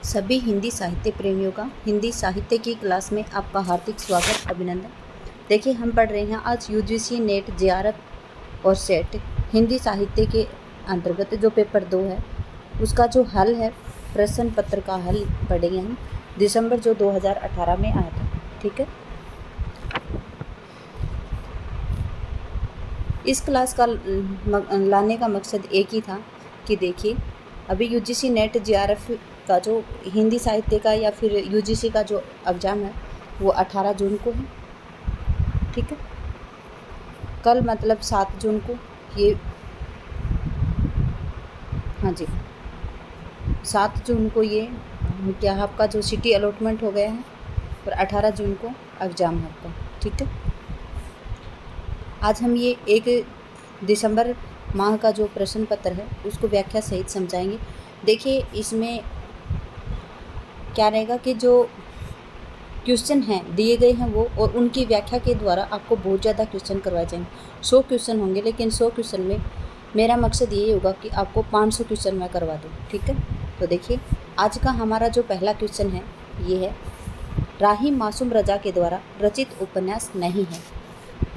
सभी हिंदी साहित्य प्रेमियों का हिंदी साहित्य की क्लास में आपका हार्दिक स्वागत अभिनंदन। देखिए, हम पढ़ रहे हैं आज यूजीसी नेट जेआरएफ और सेट हिंदी साहित्य के अंतर्गत जो पेपर 2 है उसका जो हल है, प्रश्न पत्र का हल पढ़ेंगे हम। दिसंबर जो 2018 में आया था, ठीक है। इस क्लास का लाने का मकसद एक ही था कि देखिए, अभी यूजीसी नेट जेआरएफ का जो हिंदी साहित्य का या फिर यूजीसी का जो एग्ज़ाम है वो 18 जून को है, ठीक है। कल मतलब 7 जून को ये, हाँ जी, 7 जून को ये क्या आपका जो सिटी अलॉटमेंट हो गया है और 18 जून को एग्ज़ाम है आपका, ठीक है। आज हम ये 1 दिसंबर माह का जो प्रश्न पत्र है उसको व्याख्या सहित समझाएंगे। देखिए, इसमें क्या रहेगा कि जो क्वेश्चन हैं दिए गए हैं वो और उनकी व्याख्या के द्वारा आपको बहुत ज़्यादा क्वेश्चन करवाए जाएंगे। 100 क्वेश्चन होंगे, लेकिन 100 क्वेश्चन में मेरा मकसद यही होगा कि आपको 500 क्वेश्चन मैं करवा दूँ, ठीक है। तो देखिए, आज का हमारा जो पहला क्वेश्चन है ये है, राही मासूम रजा के द्वारा रचित उपन्यास नहीं है।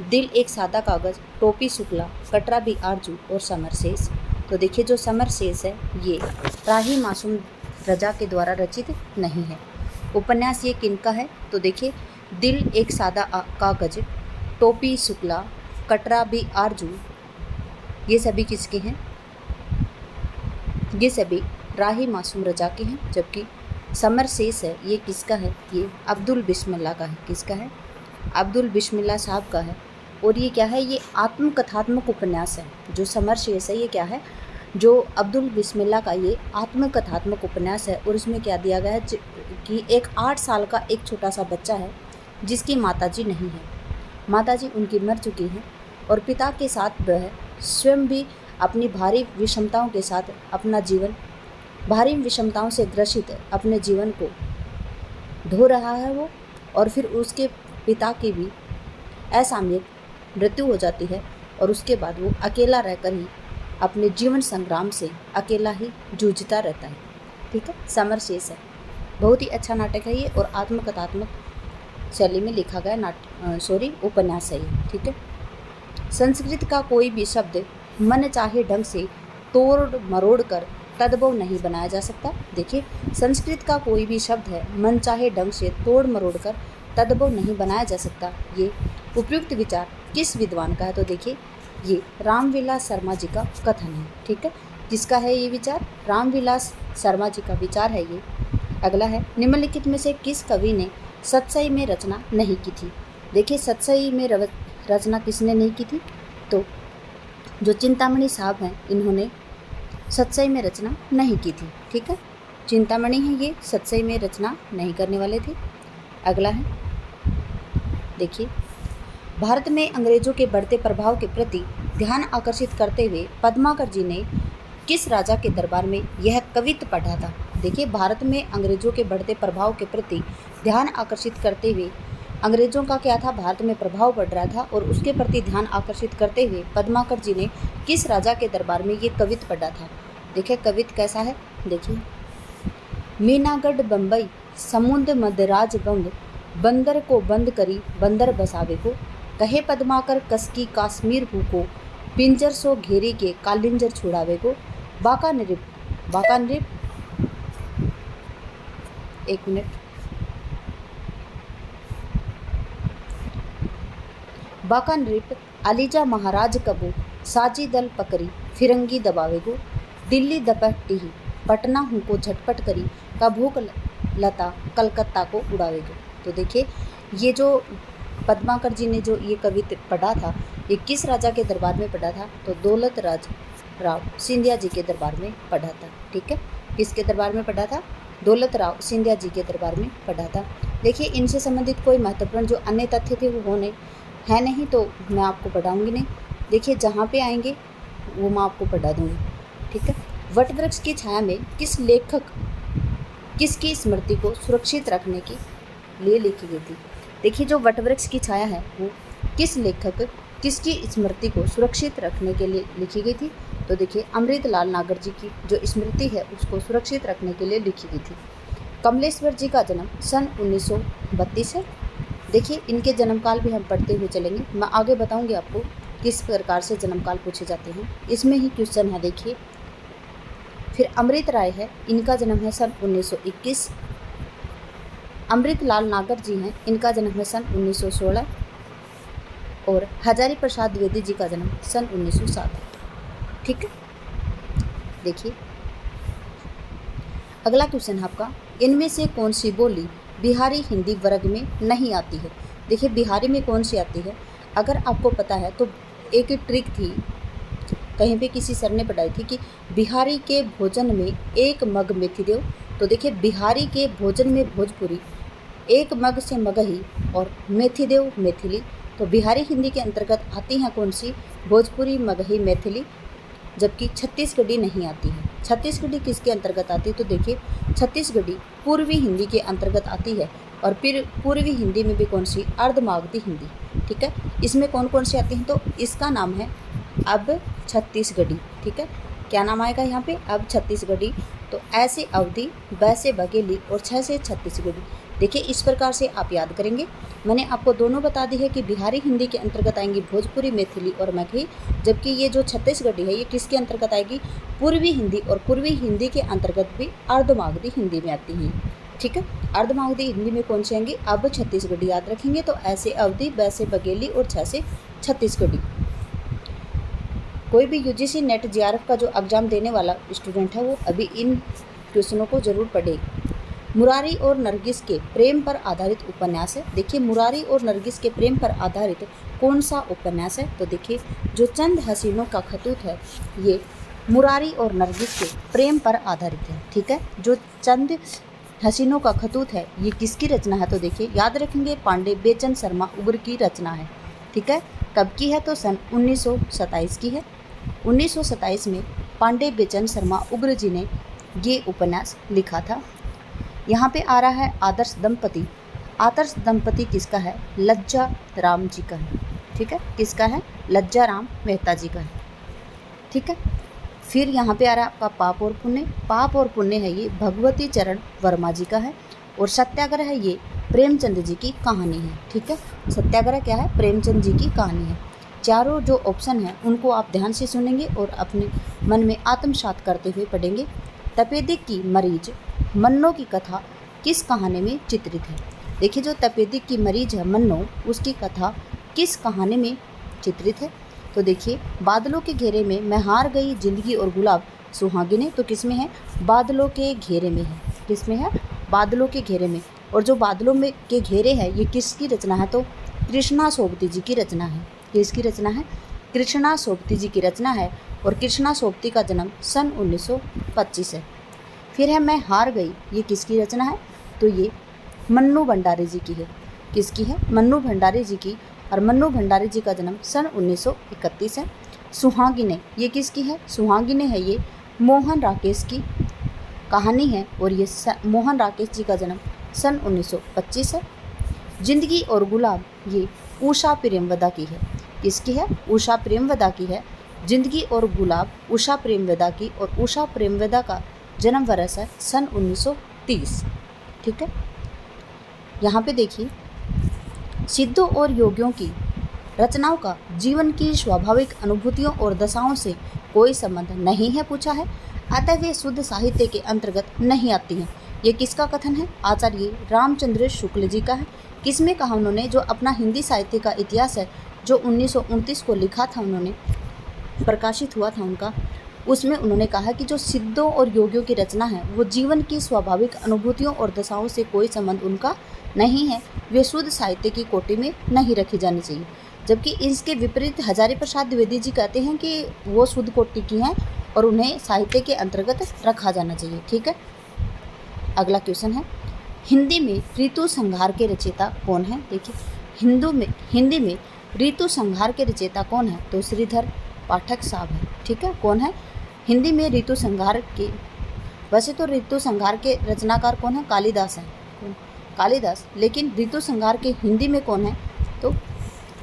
दिल एक सादा कागज़, टोपी शुक्ला, कटरा भी आरजू और समरशेष। तो देखिए, जो समरशेष है ये राही मासूम रजा के द्वारा रचित नहीं है। उपन्यास ये किनका है? तो देखिए, दिल एक सादा कागज, टोपी शुक्ला, कटरा भी आरजू, ये सभी किसके हैं? ये सभी राही मासूम रजा के हैं। जबकि समरशेष है ये किसका है? ये अब्दुल बिस्मिल्लाह का है। किसका है? अब्दुल बिस्मिल्लाह साहब का है। और ये क्या है? ये आत्मकथात्मक उपन्यास है। जो समरशेष है ये क्या है? जो अब्दुल बिस्मिल्लाह का ये आत्मकथात्मक उपन्यास है। और इसमें क्या दिया गया है कि एक 8 साल का एक छोटा सा बच्चा है जिसकी माताजी नहीं है। माताजी उनकी मर चुकी हैं और पिता के साथ वह स्वयं भी अपनी भारी विषमताओं के साथ अपना जीवन, भारी विषमताओं से ग्रसित अपने जीवन को ढो रहा है वो। और फिर उसके पिता की भी असामयिक मृत्यु हो जाती है और उसके बाद वो अकेला रहकर ही अपने जीवन संग्राम से अकेला ही जूझता रहता है, ठीक है। समरशेष है, बहुत ही अच्छा नाटक है ये और आत्मकथात्मक शैली में लिखा गया उपन्यास है ये, ठीक है। संस्कृत का कोई भी शब्द मन चाहे ढंग से तोड़ मरोड़ कर तद्भव नहीं बनाया जा सकता। देखिए, संस्कृत का कोई भी शब्द है मन चाहे ढंग से तोड़ मरोड़ कर तद्भव नहीं बनाया जा सकता। ये उपयुक्त विचार किस विद्वान का है? तो देखिए, ये रामविलास शर्मा जी का कथन है, ठीक है। किसका है ये विचार? रामविलास शर्मा जी का विचार है ये। अगला है, निम्नलिखित में से किस कवि ने सतसई में रचना नहीं की थी? देखिए, सतसई में रचना किसने नहीं की थी? तो जो चिंतामणि साहब हैं इन्होंने सतसई में रचना नहीं की थी, ठीक है। चिंतामणि हैं ये, सतसई में रचना नहीं करने वाले थे। अगला है, देखिए, भारत में अंग्रेजों के बढ़ते प्रभाव के प्रति ध्यान आकर्षित करते हुए पद्माकर जी ने किस राजा के दरबार में यह कवित्त पढ़ा था? देखिए, भारत में अंग्रेजों के बढ़ते प्रभाव के प्रति ध्यान आकर्षित करते हुए, अंग्रेजों का क्या था? भारत में प्रभाव बढ़ रहा था और उसके प्रति ध्यान आकर्षित करते हुए पद्माकर जी ने किस राजा के दरबार में ये कवित्त पढ़ा था? देखिए, कवित्त कैसा है? देखिए, मीनागढ़ बम्बई समुद्र मदराज बंग, बंदर को बंद करी बंदर बसावे को, कहे पद्माकर कसकी काश्मीर हु को, पिंजर सो घेरी के कालिंजर छुड़ावे को, बाका नृप, एक मिनट, बाका नृप अलीजा महाराज कबू, साजी दल पकड़ी फिरंगी दबावे को, दिल्ली दपटी पटना हूँ को झटपट करी, का भूख लता कलकत्ता को उड़ावे को। तो देखिए, ये जो पद्माकर जी ने जो ये कवित्त पढ़ा था ये किस राजा के दरबार में पढ़ा था? तो दौलत राव सिंधिया जी के दरबार में पढ़ा था, ठीक है। किसके दरबार में पढ़ा था? दौलत राव सिंधिया जी के दरबार में पढ़ा था। देखिए, इनसे संबंधित कोई महत्वपूर्ण जो अन्य तथ्य थे वो होने है नहीं, तो मैं आपको पढ़ाऊँगी नहीं। देखिए, जहाँ पे आएंगे वो मैं आपको पढ़ा दूँगी, ठीक है। वटवृक्ष की छाया में किस लेखक किसकी स्मृति को सुरक्षित रखने के लिए लिखी गई थी? देखिए, जो वटवृक्ष की छाया है वो किस लेखक किसकी स्मृति को सुरक्षित रखने के लिए लिखी गई थी? तो देखिए, अमृतलाल नागर जी की जो स्मृति है उसको सुरक्षित रखने के लिए लिखी गई थी। कमलेश्वर जी का जन्म सन 1932 है। देखिए इनके जन्मकाल भी हम पढ़ते हुए चलेंगे, मैं आगे बताऊंगी आपको किस प्रकार से जन्मकाल पूछे जाते हैं, इसमें ही क्वेश्चन है। देखिए फिर अमृत राय है, इनका जन्म है सन 1921। अमृत लाल नागर जी हैं, इनका जन्म है सन 1916। और हजारी प्रसाद द्विवेदी जी का जन्म सन 1907। ठीक है, देखिए अगला क्वेश्चन है आपका, इनमें से कौन सी बोली बिहारी हिंदी वर्ग में नहीं आती है। देखिए बिहारी में कौन सी आती है, अगर आपको पता है तो एक ट्रिक थी, कहीं पे किसी सर ने पढ़ाई थी कि बिहारी के भोजन में एक मग मेथी दो। तो देखिए बिहारी के भोजन में भोजपुरी, एक मग से मगही और मेथी देव मैथिली। तो बिहारी हिंदी के अंतर्गत आती हैं कौन सी, भोजपुरी, मगही, मैथिली, जबकि छत्तीसगढ़ी नहीं आती है। छत्तीसगढ़ी किसके अंतर्गत आती है, तो देखिए छत्तीसगढ़ी पूर्वी हिंदी के अंतर्गत आती है। और फिर पूर्वी हिंदी में भी कौन सी, अर्धमागधी हिंदी। ठीक है, इसमें कौन कौन सी आती हैं, तो इसका नाम है अब छत्तीसगढ़ी। ठीक है, क्या नाम आएगा यहाँ पे, अब छत्तीसगढ़ी। तो ऐसे अवधि, वैसे बघेली और छह से छत्तीसगढ़ी। देखिए इस प्रकार से आप याद करेंगे। मैंने आपको दोनों बता दी है कि बिहारी हिंदी के अंतर्गत आएंगी भोजपुरी, मैथिली और मगही, जबकि ये जो छत्तीसगढ़ी है ये किसके अंतर्गत आएगी, पूर्वी हिंदी। और पूर्वी हिंदी के अंतर्गत भी अर्धमागधी हिंदी में आती है। ठीक है, अर्धमागधी हिंदी में कौन सी आएंगी, अब छत्तीसगढ़ी याद रखेंगे। तो ऐसे अवधि, वैसे बघेली और छह से छत्तीसगढ़ी। कोई भी यूजीसी नेट जेआरएफ का जो एग्ज़ाम देने वाला स्टूडेंट है वो अभी इन क्वेश्चनों को जरूर पढ़े। मुरारी और नरगिस के प्रेम पर आधारित उपन्यास है। देखिए मुरारी और नरगिस के प्रेम पर आधारित कौन सा उपन्यास है, तो देखिए जो चंद हसीनों का खतूत है ये मुरारी और नरगिस के प्रेम पर आधारित है। ठीक है, जो चंद हसीनों का खतूत है ये किसकी रचना है, तो देखिए याद रखेंगे पांडे बेचन शर्मा उग्र की रचना है। ठीक है, कब की है, तो सन 1927 की है। 1927 में पांडे बेचन शर्मा उग्र जी ने ये उपन्यास लिखा था। यहाँ पे आ रहा है आदर्श दंपति। आदर्श दंपति किसका है, लज्जा राम जी का है। ठीक है, किसका है, लज्जा राम मेहता जी का है। ठीक है, फिर यहाँ पे आ रहा है आपका पाप और पुण्य। पाप और पुण्य है ये भगवती चरण वर्मा जी का है। और सत्याग्रह है ये प्रेमचंद जी की कहानी है। ठीक है, सत्याग्रह क्या है, प्रेमचंद जी की कहानी है। चारों जो ऑप्शन हैं उनको आप ध्यान से सुनेंगे और अपने मन में आत्मसात करते हुए पढ़ेंगे। तपेदिक की मरीज मन्नो की कथा किस कहानी में चित्रित है। देखिए जो तपेदिक की मरीज है मन्नो, उसकी कथा किस कहानी में चित्रित है, तो देखिए बादलों के घेरे में, मैं हार गई, जिंदगी और गुलाब, सुहागिने। तो किस में है, बादलों के घेरे में है। किस में है, बादलों के घेरे में। और जो बादलों में के घेरे है ये किसकी रचना है, तो कृष्णा सोबती जी की रचना है। किसकी रचना है, कृष्णा सोबती जी की रचना है। और कृष्णा सोबती का जन्म सन 1925 है। फिर है मैं हार गई, ये किसकी रचना है, तो ये मन्नू भंडारी जी की है। किसकी है, मन्नू भंडारी जी की। और मन्नू भंडारी जी का जन्म सन 1931 है। सुहागिने ये किसकी है, सुहागिने है ये मोहन राकेश की कहानी है। और ये मोहन राकेश जी का जन्म सन 1925 है। जिंदगी और गुलाब ये उषा प्रेमवदा की है। किसकी है, उषा प्रेमवदा की है। जिंदगी और गुलाब उषा प्रेमवदा की। और उषा प्रेमवदा का जन्म वर्ष है सन 1930। ठीक है, यहाँ पे देखिए सिद्धों और योगियों की रचनाओं का जीवन की स्वाभाविक अनुभूतियों और दशाओं से कोई संबंध नहीं है पूछा है, अतः वे शुद्ध साहित्य के अंतर्गत नहीं आती हैं। ये किसका कथन है, आचार्य रामचंद्र शुक्ल जी का है। किसमें कहा उन्होंने, जो अपना हिंदी साहित्य का इतिहास है जो 1929 को लिखा था उन्होंने, प्रकाशित हुआ था उनका, उसमें उन्होंने कहा कि जो सिद्धों और योगियों की रचना है वो जीवन की स्वाभाविक अनुभूतियों और दशाओं से कोई संबंध उनका नहीं है, वे शुद्ध साहित्य की कोटि में नहीं रखी जानी चाहिए। जबकि इसके विपरीत हजारी प्रसाद द्विवेदी जी कहते हैं कि वो शुद्ध कोटि की हैं और उन्हें साहित्य के अंतर्गत रखा जाना चाहिए। ठीक है, अगला क्वेश्चन है, हिंदी में ऋतु संहार के रचयिता कौन है। देखिए हिंदी में ऋतु संहार के रचयिता कौन है, तो श्रीधर पाठक साहब है। ठीक है, कौन है, हिंदी में ऋतु संहार के, वैसे तो ऋतु संहार के रचनाकार कौन है, कालिदास है, कालिदास। लेकिन ऋतु संहार के हिंदी में कौन है, तो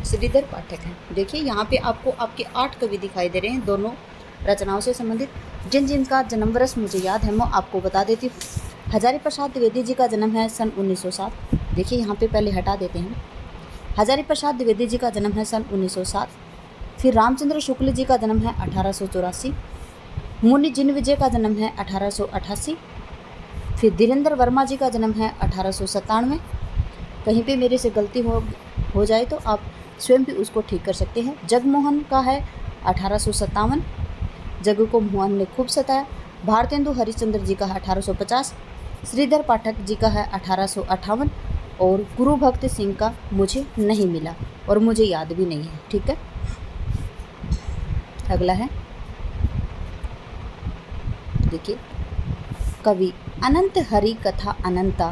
श्रीधर पाठक है। देखिए यहाँ पे आपको आपके 8 कवि दिखाई दे रहे हैं दोनों रचनाओं से संबंधित। जिनका जन्म वर्ष मुझे याद है मैं आपको बता देती हूँ। हजारी प्रसाद द्विवेदी जी का जन्म है सन 1907। देखिए यहाँ पे पहले हटा देते हैं। हजारी प्रसाद द्विवेदी जी का जन्म है सन 1907। फिर रामचंद्र शुक्ल जी का जन्म है 1884। मुनि जिनविजय का जन्म है 1888। फिर धीरेन्द्र वर्मा जी का जन्म है 1897। कहीं पे मेरे से गलती हो जाए तो आप स्वयं भी उसको ठीक कर सकते हैं। जगमोहन का है 1857। जग को मोहन ने खूब सताया। भारतेंदु हरिश्चंद्र जी का है 1850। श्रीधर पाठक जी का है 1858। और गुरु भक्त सिंह का मुझे नहीं मिला और मुझे याद भी नहीं है। ठीक है, अगला है, देखिए, कवि अनंत हरि कथा अनंता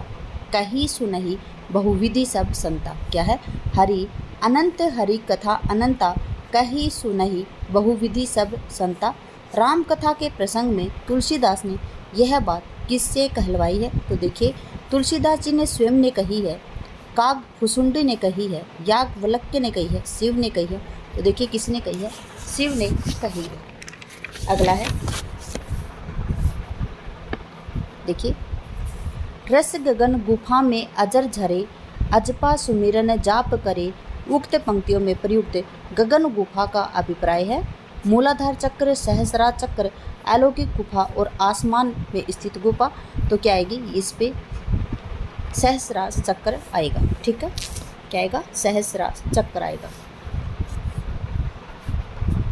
कही सुनही बहुविधि सब संता। क्या है? हरि अनंत हरि कथा अनंता कही सुनही बहुविधि सब संता। राम कथा के प्रसंग में तुलसीदास ने यह बात किससे कहलवाई है? तो देखिए, तुलसीदास जी ने स्वयं ने कही है, काग फुसुंडी ने कही है, याज्ञवल्क्य ने कही है, शिव ने कही है। तो देखिए किसने कही है? शिव ने कही है। अगला है, देखिए, रस गगन गुफा में अजर झरे अजपा सुमिरन जाप करे। उक्त पंक्तियों में प्रयुक्त गगन गुफा का अभिप्राय है मूलाधार चक्र, सहस्रार चक्र, अलौकिक गुफा और आसमान में स्थित गुफा। तो क्या आएगी? इस पे सहस्रार चक्र आएगा। ठीक है, क्या आएगा? सहस्रार चक्र आएगा।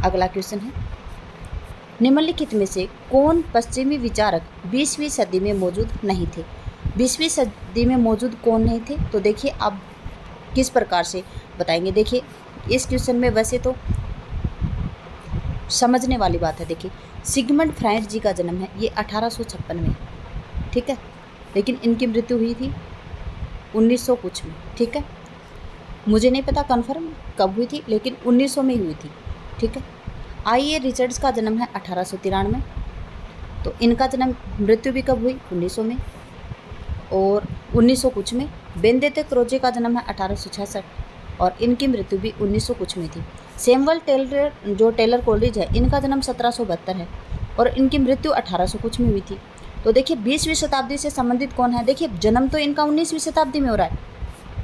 अगला क्वेश्चन है, निम्नलिखित में से कौन पश्चिमी विचारक 20वीं सदी में मौजूद नहीं थे? 20वीं सदी में मौजूद कौन नहीं थे? तो देखिए आप किस प्रकार से बताएंगे। देखिए इस क्वेश्चन में वैसे तो समझने वाली बात है। देखिए, सिगमंड फ्राइड जी का जन्म है ये 1856 में। ठीक है, लेकिन इनकी मृत्यु हुई थी 1900 कुछ में। ठीक है, मुझे नहीं पता कन्फर्म कब हुई थी, लेकिन 1900 में ही हुई थी। ठीक है, आई.ए. रिचर्ड्स का जन्म है 1893। तो इनका जन्म, मृत्यु भी कब हुई? 1900 में और 1900 कुछ में। बेनेडिक्ट क्रोजे का जन्म है 1866 और इनकी मृत्यु भी 1900 कुछ में थी। सैमुअल टेलर, जो टेलर कोलरिज है, इनका जन्म 1772 है और इनकी मृत्यु 1800 कुछ में हुई थी। तो देखिए 20वीं शताब्दी से संबंधित कौन है? देखिए जन्म तो इनका 19वीं शताब्दी में हो रहा है,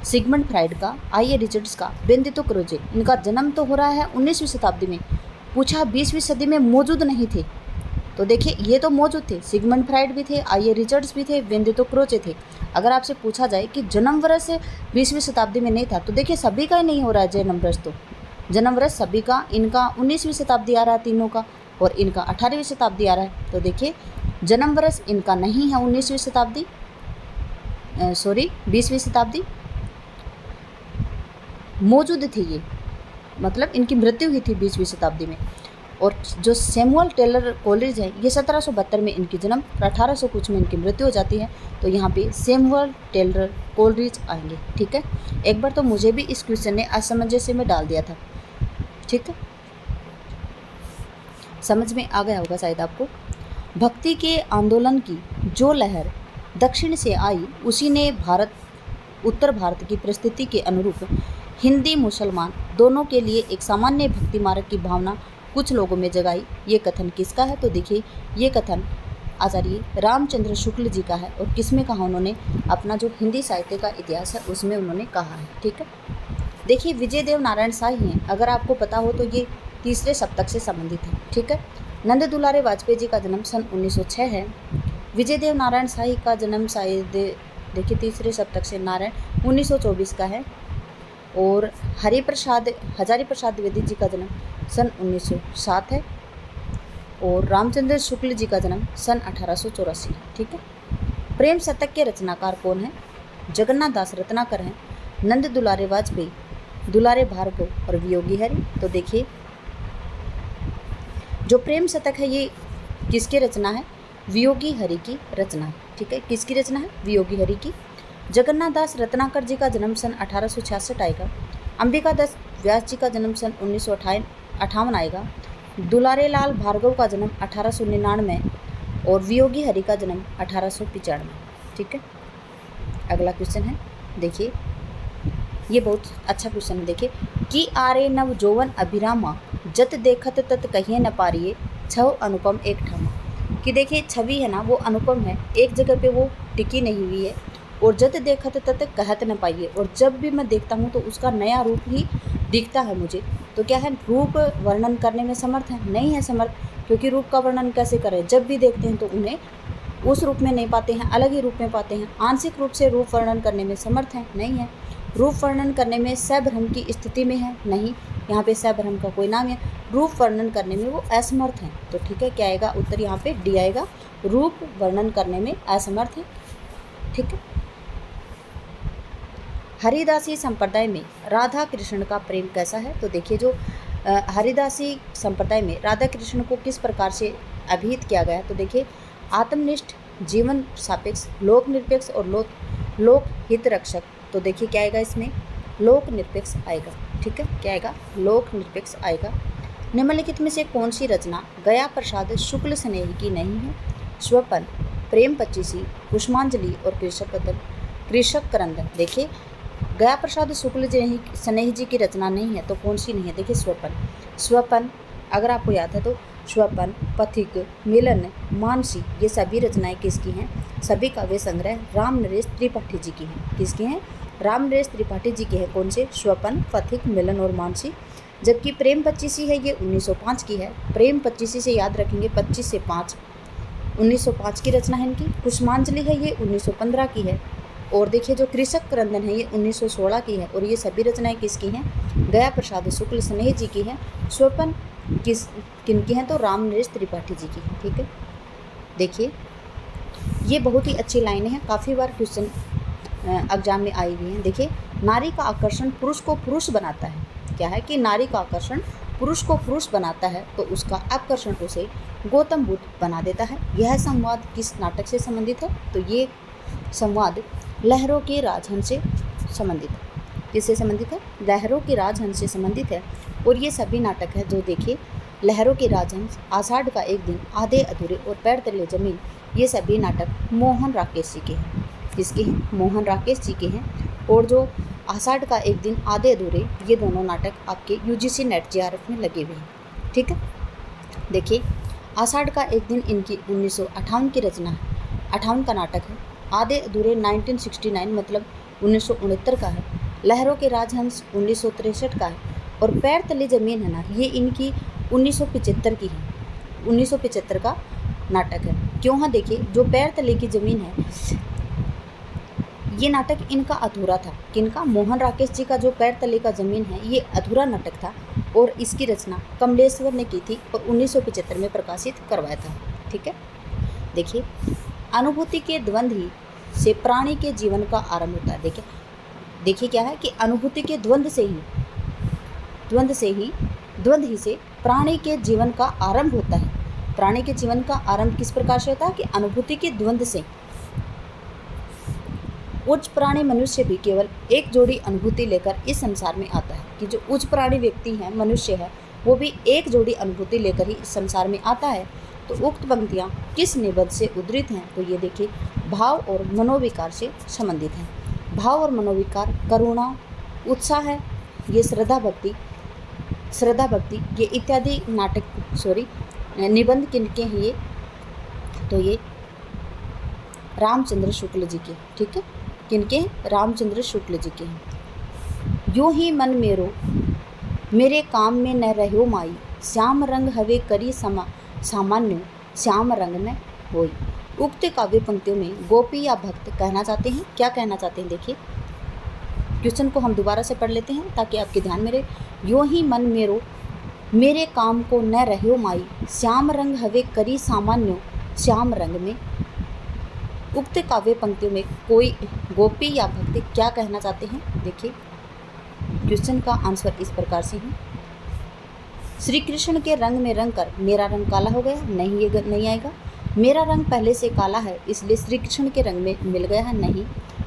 सिगमंड फ्राइड का, आई.ए. रिचर्ड्स का, बेनेडिक्ट क्रोजे, इनका जन्म तो हो रहा है 19वीं शताब्दी में। पूछा 20वीं सदी में मौजूद नहीं थे, तो देखिए ये तो मौजूद थे, सिगमंड फ्राइड भी थे, आई.ए. रिचर्ड्स भी थे, बेनेडिक्ट क्रोजे थे। अगर आपसे पूछा जाए कि जन्म वर्ष 20वीं शताब्दी में नहीं था, तो देखिए सभी का ही नहीं हो रहा है जन्म वर्ष। तो जन्म वर्ष सभी का, इनका 19वीं शताब्दी आ रहा है तीनों का, और इनका 18वीं शताब्दी आ रहा है। तो देखिए जन्म वर्ष इनका नहीं है 19वीं शताब्दी, 20वीं शताब्दी, मौजूद थी ये, मतलब इनकी मृत्यु हुई थी 20वीं शताब्दी में। और जो सैमुअल टेलर कोलरिज है, ये 1772 में इनकी जन्म, 1800 कुछ में इनकी मृत्यु हो जाती है। तो यहाँ पे सैमुअल टेलर कोलरिज आएंगे। ठीक है, एक बार तो मुझे भी इस क्वेश्चन ने असमंजस्य में डाल दिया था। ठीक है, समझ में आ गया होगा शायद आपको। भक्ति के आंदोलन की जो लहर दक्षिण से आई, उसी ने उत्तर भारत की परिस्थिति के अनुरूप हिंदी मुसलमान दोनों के लिए एक सामान्य भक्ति मार्ग की भावना कुछ लोगों में जगाई। ये कथन किसका है? तो देखिए ये कथन आचार्य रामचंद्र शुक्ल जी का है। और किसमें कहा उन्होंने? अपना जो हिंदी साहित्य का इतिहास है उसमें उन्होंने कहा है। ठीक है, देखिए विजय देव नारायण शाही हैं, अगर आपको पता हो तो ये तीसरे सप्तक से संबंधित है। ठीक है, नंद दुलारे वाजपेयी जी का जन्म सन 1906 है। विजय देव नारायण शाही का जन्म शायद देखिए तीसरे सप्तक से, नारायण 1924 का है। और हजारी प्रसाद द्विवेदी जी का जन्म सन 1907 है। और रामचंद्र शुक्ल जी का जन्म सन 1884 है। ठीक है, प्रेम शतक के रचनाकार कौन है? जगन्नाथ दास रत्नाकर हैं, नंद दुलारे वाजपेयी, दुलारे भार्गव और वियोगी हरि। तो देखिए जो प्रेम शतक है ये किसकी रचना है? वियोगी हरि की रचना है। ठीक है, किसकी रचना है? वियोगी हरि की। जगन्नाथ दास रत्नाकर जी का जन्म सन 1866 आएगा। अंबिका दास व्यास जी का जन्म सन 1958 आएगा। दुलारे लाल भार्गव का जन्म 1899 और वियोगी हरि का जन्म 1895। ठीक है, अगला क्वेश्चन है, देखिए ये बहुत अच्छा क्वेश्चन है। देखिए, कि आरे नव जोवन अभिरामा जत देखत तत कहिए न पारिए छव अनुपम एक ठामा। कि देखिए छवि है ना वो अनुपम है, एक जगह पे वो टिकी नहीं हुई है। और जत देखत तत कहत न पाइए, और जब भी मैं देखता हूँ तो उसका नया रूप ही दिखता है मुझे। तो क्या है, रूप वर्णन करने में समर्थ है? नहीं है समर्थ, क्योंकि रूप का वर्णन कैसे करें? जब भी देखते हैं तो उन्हें उस रूप में नहीं पाते हैं, अलग ही रूप में पाते हैं। आंशिक रूप से रूप वर्णन करने में समर्थ है? नहीं है। रूप वर्णन करने में सभ्रम की स्थिति में है? नहीं, यहाँ पे सभ्रम का कोई नाम है। रूप वर्णन करने में वो असमर्थ है। तो ठीक है, क्या आएगा उत्तर? यहाँ पे डी आएगा, रूप वर्णन करने में असमर्थ है। ठीक है। हरिदासी संप्रदाय में राधा कृष्ण का प्रेम कैसा है? तो देखिए, जो हरिदासी संप्रदाय में राधा कृष्ण को किस प्रकार से अभिहित किया गया है? तो देखिए, आत्मनिष्ठ, जीवन सापेक्ष, लोक निरपेक्ष और लोक हित रक्षक। तो देखिए क्या आएगा इसमें? लोक निरपेक्ष आएगा। ठीक है, क्या आएगा? लोक निरपेक्ष आएगा। निम्नलिखित में से कौन सी रचना गया प्रसाद शुक्ल स्नेही की नहीं है? स्वपन, प्रेम पच्चीसी, कुसुमांजलि और कृषक क्रंदन। देखिए, गया प्रसाद शुक्ल स्नेही जी की रचना नहीं है, तो कौन सी नहीं है? देखिए, स्वपन अगर आपको याद है तो स्वपन, पथिक, मिलन, मानसी, ये सभी रचनाएं किसकी हैं? सभी काव्य संग्रह राम नरेश त्रिपाठी जी की हैं। किसकी हैं? राम नरेश त्रिपाठी जी की है। कौन से? स्वपन, पथिक, मिलन और मानसी। जबकि प्रेम पच्चीसी है, ये 1905 की है। प्रेम पच्चीसी से याद रखेंगे, 25 से 5, 1905 की रचना है इनकी। कुसुमांजलि है, ये 1915 की है। और देखिए, जो कृषक क्रंदन है, ये 1916 की है। और ये सभी रचनाएं किसकी हैं? गया प्रसाद शुक्ल स्नेही जी की है। स्वपन किनकी हैं? तो राम नरेश त्रिपाठी जी की है। ठीक है, देखिए, ये बहुत ही अच्छी लाइनें हैं, काफ़ी बार क्वेश्चन एग्जाम में आई हुई हैं। देखिए, नारी का आकर्षण पुरुष को पुरुष बनाता है। क्या है कि नारी का आकर्षण पुरुष को पुरुष बनाता है, तो उसका आकर्षण उसे गौतम बुद्ध बना देता है। यह संवाद किस नाटक से संबंधित है? तो ये संवाद लहरों के राजहंस से संबंधित है। किससे संबंधित है? लहरों के राजहंस से संबंधित है। और ये सभी नाटक है जो देखिए, लहरों के राजहंस, आषाढ़ का एक दिन, आधे अधूरे और पैर तले जमीन, ये सभी नाटक मोहन राकेश जी के हैं। किसके हैं? मोहन राकेश जी के हैं। और जो आषाढ़ का एक दिन, आधे अधूरे, ये दोनों नाटक आपके यूजीसी नेट जेआरएफ में लगे हुए हैं। ठीक है, देखिए, आषाढ़ का एक दिन इनकी 1958 की रचना है, 58 का नाटक है। आधे अधूरे 1969 मतलब 1969 का है। लहरों के राजहंस 1963 का है। और पैर तले जमीन है ना, ये इनकी 1975 की है। 1975 का नाटक है। क्यों? हाँ, देखिए, जो पैर तले की ज़मीन है, ये नाटक इनका अधूरा था। किनका? मोहन राकेश जी का जो पैर तले का ज़मीन है, ये अधूरा नाटक था। और इसकी रचना कमलेश्वर ने की थी और 1975 में प्रकाशित करवाया था। ठीक है, देखिए, अनुभूति के द्वंद्व ही से प्राणी के जीवन का आरंभ होता है। देखिए क्या है कि अनुभूति के द्वंद्व ही से प्राणी के जीवन का आरंभ होता है। प्राणी के जीवन का आरंभ किस प्रकार से होता है? कि अनुभूति के द्वंद्व से। उच्च प्राणी मनुष्य भी केवल एक जोड़ी अनुभूति लेकर इस संसार में आता है। कि जो उच्च प्राणी व्यक्ति है, मनुष्य है, वो भी एक जोड़ी अनुभूति लेकर ही इस संसार में आता है। तो उक्त पंक्तियाँ किस निबंध से उद्धृत हैं? तो ये देखिए, भाव और मनोविकार से संबंधित हैं। भाव और मनोविकार, करुणा, उत्साह है, ये श्रद्धा भक्ति, ये इत्यादि निबंध किनके हैं ये? तो ये रामचंद्र शुक्ल जी के। ठीक है, किनके? रामचंद्र शुक्ल जी के हैं। यूं ही मन मेरो मेरे काम में न रहो माई, श्याम रंग हवे करी सामान्य, श्याम रंग न होई। उक्त काव्य पंक्तियों में गोपी या भक्त कहना चाहते हैं? क्या कहना चाहते हैं? देखिए, क्वेश्चन को हम दोबारा से पढ़ लेते हैं ताकि आपके ध्यान में रहे। यूं ही मन मेरो मेरे काम को न रहो माई, श्याम रंग हवे करी सामान्य, श्याम रंग में। उक्त काव्य पंक्तियों में कोई गोपी या भक्त क्या कहना चाहते हैं? देखिए, क्वेश्चन का आंसर इस प्रकार से है। श्री कृष्ण के रंग में रंग कर मेरा रंग काला हो गया? नहीं, ये नहीं आएगा। मेरा रंग पहले से काला है, इसलिए श्री कृष्ण के रंग में मिल गया है? नहीं।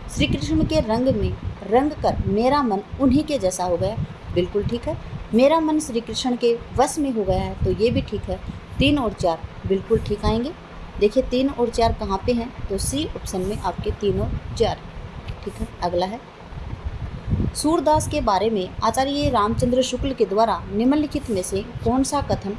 श्री कृष्ण के रंग में रंग कर मेरा मन उन्हीं के जैसा हो गया? बिल्कुल ठीक है। मेरा मन श्री कृष्ण के वश में हो गया है, तो ये भी ठीक है। 3 और 4 बिल्कुल ठीक आएंगे। देखिए, 3 और 4 कहाँ पे हैं? तो सी ऑप्शन में आपके 3 और 4। ठीक है, अगला है, सूरदास के बारे में आचार्य रामचंद्र शुक्ल के द्वारा निम्नलिखित में से कौन सा कथन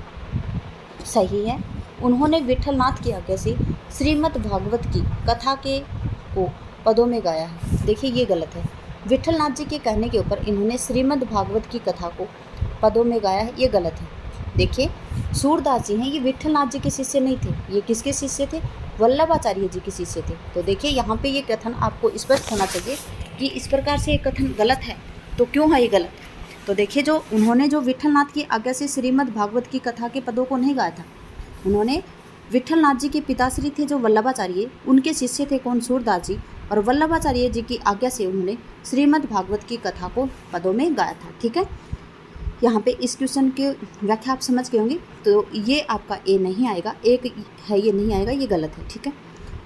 सही है? उन्होंने विठलनाथ की आज्ञा से श्रीमद् भागवत की कथा के को पदों में गाया है। देखिए ये गलत है। विठलनाथ जी के कहने के ऊपर इन्होंने श्रीमद् भागवत की कथा को पदों में गाया है, ये गलत है। देखिए सूरदास जी हैं, ये विठलनाथ जी के शिष्य नहीं थे, ये किसके शिष्य थे? वल्लभाचार्य जी के शिष्य थे। तो देखिए यहाँ पे ये कथन आपको स्पष्ट होना चाहिए कि इस प्रकार से ये कथन गलत है। तो क्यों है ये गलत? तो देखिए जो उन्होंने जो विठलनाथ की आज्ञा से श्रीमद् भागवत की कथा के पदों को नहीं गाया था, उन्होंने विठलनाथ जी के पिताश्री थे जो वल्लभाचार्य, उनके शिष्य थे कौन? सूरदास जी, और वल्लभाचार्य जी की आज्ञा से उन्होंने श्रीमद् भागवत की कथा को पदों में गाया था। ठीक है, यहाँ पे इस क्वेश्चन की व्याख्या आप समझ गए होंगे। तो ये आपका ए नहीं आएगा, एक है ये नहीं आएगा, ये गलत है। ठीक है,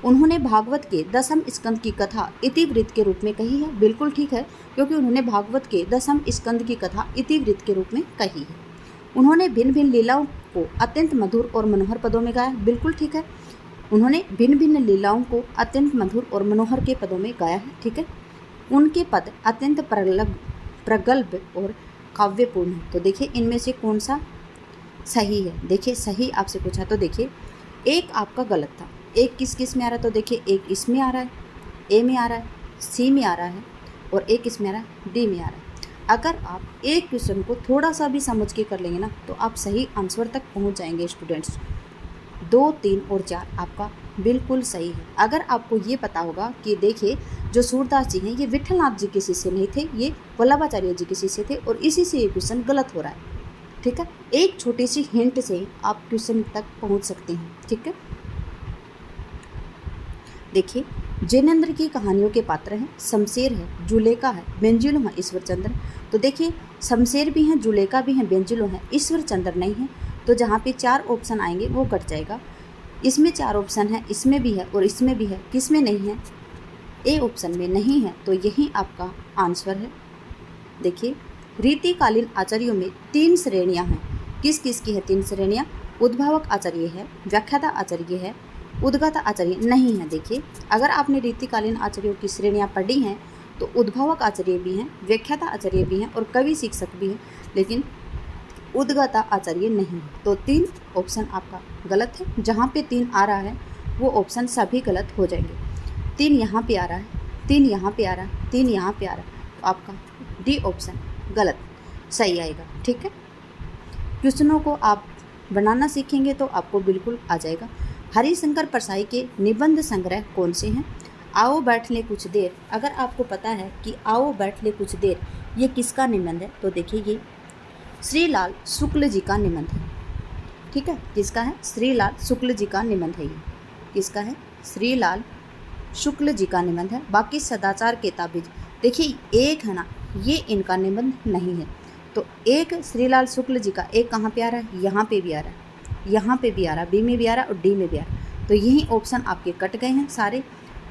उन्होंने भागवत के 10वें स्कंद की कथा इतिवृत्त के रूप में कही है, बिल्कुल ठीक है, क्योंकि उन्होंने भागवत के 10वें स्कंद की कथा इतिवृत्त के रूप में कही है। उन्होंने भिन्न भिन्न लीलाओं को अत्यंत मधुर और मनोहर पदों में गाया, बिल्कुल ठीक है, उन्होंने भिन्न भिन्न लीलाओं को अत्यंत मधुर और मनोहर के पदों में गाया है। ठीक है, उनके पद अत्यंत प्रगल्भ और काव्यपूर्ण है। तो देखिए इनमें से कौन सा सही है? देखिए सही आपसे पूछा तो देखिए एक आपका गलत था। एक किस में आ रहा है? तो देखिए एक इसमें आ रहा है, ए में आ रहा है, सी में आ रहा है, और एक इसमें आ रहा है, डी में आ रहा है। अगर आप एक क्वेश्चन को थोड़ा सा भी समझ के कर लेंगे ना, तो आप सही आंसर तक पहुंच जाएंगे स्टूडेंट्स। 2, 3 और 4 आपका बिल्कुल सही है। अगर आपको ये पता होगा कि देखिए जो सूरदास जी हैं ये विठलनाथ जी के शिष्य नहीं थे, ये वल्लभाचार्य जी के शिष्य थे, और इसी से ये क्वेश्चन गलत हो रहा है। ठीक है, एक छोटी सी हिंट से आप क्वेश्चन तक पहुंच सकते हैं। ठीक है, देखिए जैनेन्द्र की कहानियों के पात्र हैं, शमशेर है, जुलेखा है, बेंजुलो है, ईश्वर चंद्र। तो देखिए शमशेर भी हैं, जुलेखा भी हैं, बेंजुलो हैं, ईश्वर चंद्र नहीं है। तो जहाँ पे 4 ऑप्शन आएंगे वो कट जाएगा। इसमें 4 ऑप्शन है, इसमें भी है और इसमें भी है, किस में नहीं है? ए ऑप्शन में नहीं है। तो यही आपका आंसर है। देखिए रीतिकालीन आचार्यों में 3 श्रेणियां हैं। किस किस की है 3 श्रेणियां? उद्भावक आचार्य है, व्याख्याता आचार्य है, उद्गाता आचार्य नहीं है। देखिए अगर आपने रीतिकालीन आचार्यों की श्रेणियां पढ़ी हैं तो उद्भावक आचार्य भी हैं, व्याख्याता आचार्य भी हैं और कवि शिक्षक भी हैं, लेकिन उद्गाता आचार्य नहीं। तो 3 ऑप्शन आपका गलत है। जहाँ पे 3 आ रहा है वो ऑप्शन सभी गलत हो जाएंगे। 3 यहाँ पे आ रहा है, 3 यहाँ पे आ रहा है, 3 यहाँ पे आ रहा है, तो आपका डी ऑप्शन गलत सही आएगा। ठीक है, क्वेश्चनों को आप बनाना सीखेंगे तो आपको बिल्कुल आ जाएगा। हरिशंकर परसाई के निबंध संग्रह कौन से हैं? आओ बैठ ले कुछ देर। अगर आपको पता है कि आओ बैठ ले कुछ देर ये किसका निबंध है, तो देखिए ये श्रीलाल शुक्ल जी का निबंध है। ठीक है, किसका है? श्रीलाल शुक्ल जी का निबंध है। ये किसका है? श्रीलाल शुक्ल जी का निबंध है। बाकी सदाचार के ताबिज, देखिए एक है ना, ये इनका निबंध नहीं है। तो एक श्रीलाल शुक्ल जी का एक कहाँ पे आ रहा है? यहाँ पे भी आ रहा है, यहाँ पे भी आ रहा है, बी में भी आ रहा है और डी में भी आ रहा है। तो यही ऑप्शन आपके कट गए हैं सारे।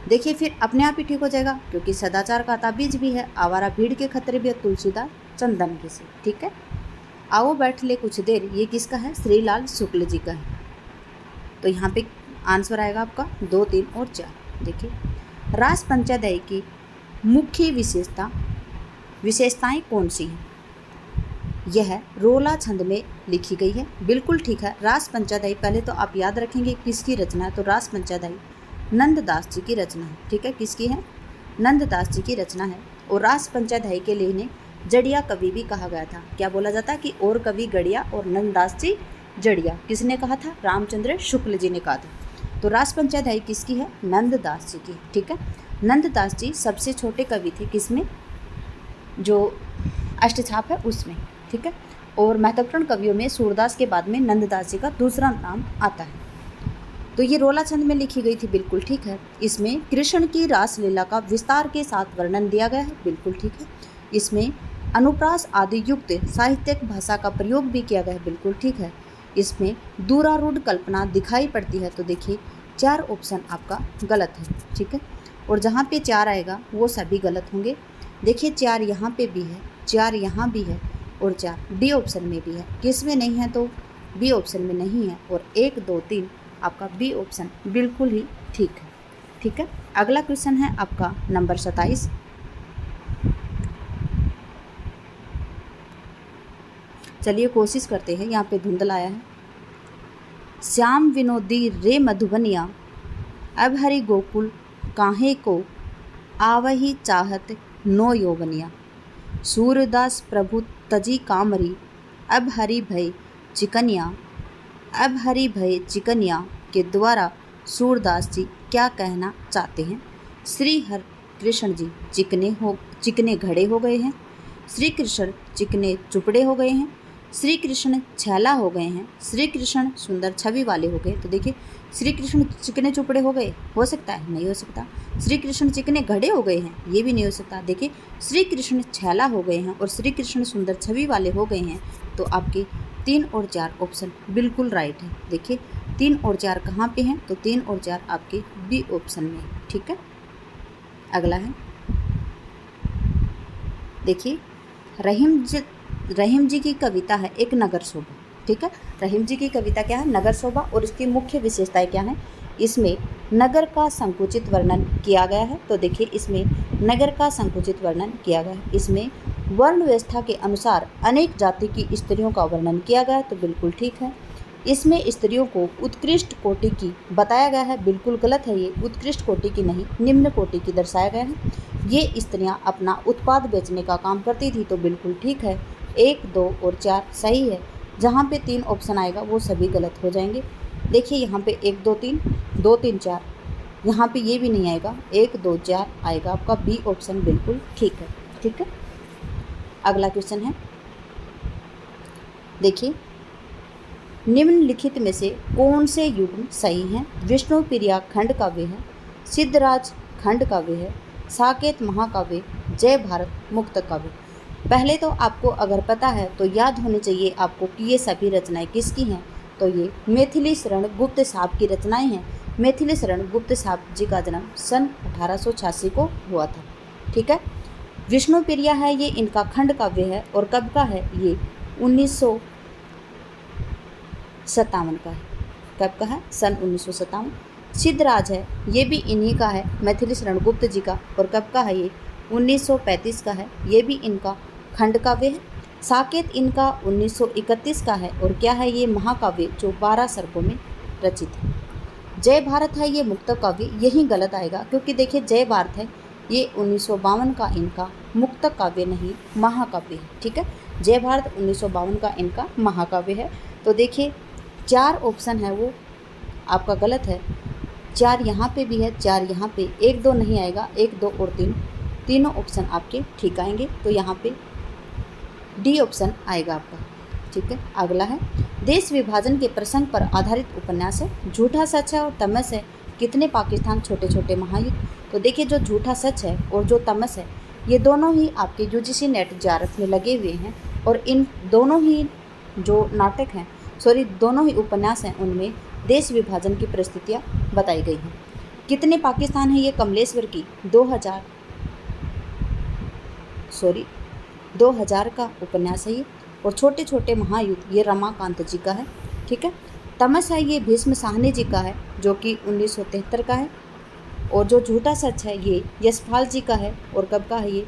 देखिए फिर अपने आप ही ठीक हो जाएगा, क्योंकि सदाचार का ताबीज भी है, आवारा भीड़ के खतरे भी है, तुलसीदास चंदन के से। ठीक है, आओ बैठ ले कुछ देर ये किसका है? श्रीलाल शुक्ल जी का है। तो यहाँ पे आंसर आएगा आपका 2, 3 और 4। देखिए रास पंचाध्यायी की मुख्य विशेषताएं कौन सी हैं? यह रोला छंद में लिखी गई है, बिल्कुल ठीक है। रास पंचाध्यायी पहले तो आप याद रखेंगे किसकी रचना है, तो रास पंचाध्यायी नंददास जी की रचना है। ठीक है, किसकी है? नंददास जी की रचना है। और रास पंचाध्यायी के लिए इन्हें जड़िया कवि भी कहा गया था। क्या बोला जाता है कि और कवि गड़िया और नंददास जी जड़िया। किसने कहा था? रामचंद्र शुक्ल जी ने कहा था। तो रास पंचाध्यायी किसकी है? नंददास जी की। ठीक है, नंददास जी सबसे छोटे कवि थे, किसमें? जो अष्टछाप है उसमें। ठीक है, और महत्वपूर्ण कवियों में सूरदास के बाद में नंददास जी का दूसरा नाम आता है। तो ये रोला छंद में लिखी गई थी, बिल्कुल ठीक है। इसमें कृष्ण की रासलीला का विस्तार के साथ वर्णन दिया गया है, बिल्कुल ठीक है। इसमें अनुप्रास आदि युक्त साहित्यिक भाषा का प्रयोग भी किया गया है, बिल्कुल ठीक है। इसमें दूरारूढ़ कल्पना दिखाई पड़ती है। तो देखिए 4 ऑप्शन आपका गलत है। ठीक है, और जहाँ पे 4 आएगा वो सभी गलत होंगे। देखिए 4 यहाँ पे भी है, 4 यहाँ भी है और 4 डी ऑप्शन में भी है। किस में नहीं है? तो बी ऑप्शन में नहीं है। और 1, 2, 3 आपका बी ऑप्शन बिल्कुल ही ठीक है। ठीक है, अगला क्वेश्चन है आपका नंबर 27। चलिए कोशिश करते हैं। यहाँ पे धुंधल आया है। श्याम विनोदी रे मधुबनिया अब हरि गोकुल काहे को आवही चाहत नो यौवनिया। सूरदास प्रभु तजी कामरी, अब हरि भय चिकनिया। अब हरि भय चिकनिया के द्वारा सूरदास जी क्या कहना चाहते हैं? श्री हर कृष्ण जी चिकने घड़े हो गए हैं, श्री कृष्ण चिकने चुपड़े हो गए हैं, श्री कृष्ण छैला हो गए हैं, श्री कृष्ण सुंदर छवि वाले हो गए। तो देखिए, श्री कृष्ण चिकने चुपड़े हो गए, हो सकता है? नहीं हो सकता। श्री कृष्ण चिकने घड़े हो गए हैं, ये भी नहीं हो सकता। देखिए, श्री कृष्ण छैला हो गए हैं और श्री कृष्ण सुंदर छवि वाले हो गए हैं। तो आपके 3 और 4 ऑप्शन बिल्कुल राइट है। देखिए, 3 और 4 कहाँ पे हैं? तो 3 और 4 आपके बी ऑप्शन में, ठीक है। अगला है, देखिए, रहीम जी की कविता है एक नगर शोभा, ठीक है। रहीम जी की कविता क्या है? नगर शोभा। और इसकी मुख्य विशेषताएं क्या है? इसमें नगर का संकुचित वर्णन किया गया है। तो देखिए, इसमें नगर का संकुचित वर्णन किया गया है। इसमें वर्ण व्यवस्था के अनुसार अनेक जाति की स्त्रियों का वर्णन किया गया है। तो बिल्कुल ठीक है। इसमें स्त्रियों को उत्कृष्ट कोटि की बताया गया है, बिल्कुल गलत है ये। उत्कृष्ट कोटि की नहीं, निम्न कोटि की दर्शाया गया है। ये स्त्रियां अपना उत्पाद बेचने का काम करती थी। तो बिल्कुल ठीक है। 1, 2 और 4 सही है। जहाँ पे 3 ऑप्शन आएगा वो सभी गलत हो जाएंगे। देखिए, यहाँ पे 1, 2, 3, 2, 3, 4, यहाँ पे ये भी नहीं आएगा। 1, 2, 4 आएगा आपका बी ऑप्शन, बिल्कुल ठीक है, ठीक है। अगला क्वेश्चन है, देखिए, निम्नलिखित में से कौन से युग्म सही हैं? विष्णु प्रिया खंड काव्य है, सिद्धराज खंड काव्य है, साकेत महाकाव्य, जय भारत मुक्त काव्य। पहले तो आपको अगर पता है तो याद होनी चाहिए आपको कि ये सभी रचनाएं किसकी हैं। तो ये मैथिली शरण गुप्त साहब की रचनाएं हैं। मैथिली शरण गुप्त साहब जी का जन्म सन 1886 को हुआ था, ठीक है। विष्णु प्रिया है, ये इनका खंड काव्य है और कब का है? ये 1957 का है। कब का है? सन 1957। सिद्धराज है, ये भी इन्हीं का है, मैथिली शरण गुप्त जी का, और कब का है? ये 1935 का है, ये भी इनका खंड काव्य है। साकेत इनका 1931 का है, और क्या है? ये महाकाव्य जो 12 सर्गों में रचित है। जय भारत है, ये मुक्त काव्य, यही गलत आएगा क्योंकि देखिए, जय भारत है, ये 1952 का इनका मुक्त काव्य नहीं महाकाव्य है, ठीक है। जय भारत 1952 का इनका महाकाव्य है। तो देखिए, 4 ऑप्शन है वो आपका गलत है। 4 यहाँ पे भी है, 4 यहाँ पे, 1, 2 नहीं आएगा। 1, 2 और 3 तीनों ऑप्शन आपके ठीक आएंगे। तो यहाँ पे डी ऑप्शन आएगा आपका, ठीक है। अगला है, देश विभाजन के प्रसंग पर आधारित उपन्यास है, झूठा सच है और तमस है, कितने पाकिस्तान छोटे छोटे महायुद्ध। तो देखिए, जो झूठा सच है और जो तमस है, ये दोनों ही आपके यूजीसी नेट JRF में लगे हुए हैं। और इन दोनों ही जो नाटक हैं, दोनों ही उपन्यास हैं, उनमें देश विभाजन की परिस्थितियाँ बताई गई हैं। कितने पाकिस्तान है, ये कमलेश्वर की 2000 का उपन्यास है ये। और छोटे छोटे महायुद्ध ये रमाकांत जी का है, ठीक है। तमस है, ये भीष्म साहनी जी का है, जो कि 1973 का है। और जो झूठा सच है, ये यशपाल जी का है, और कब का है ये?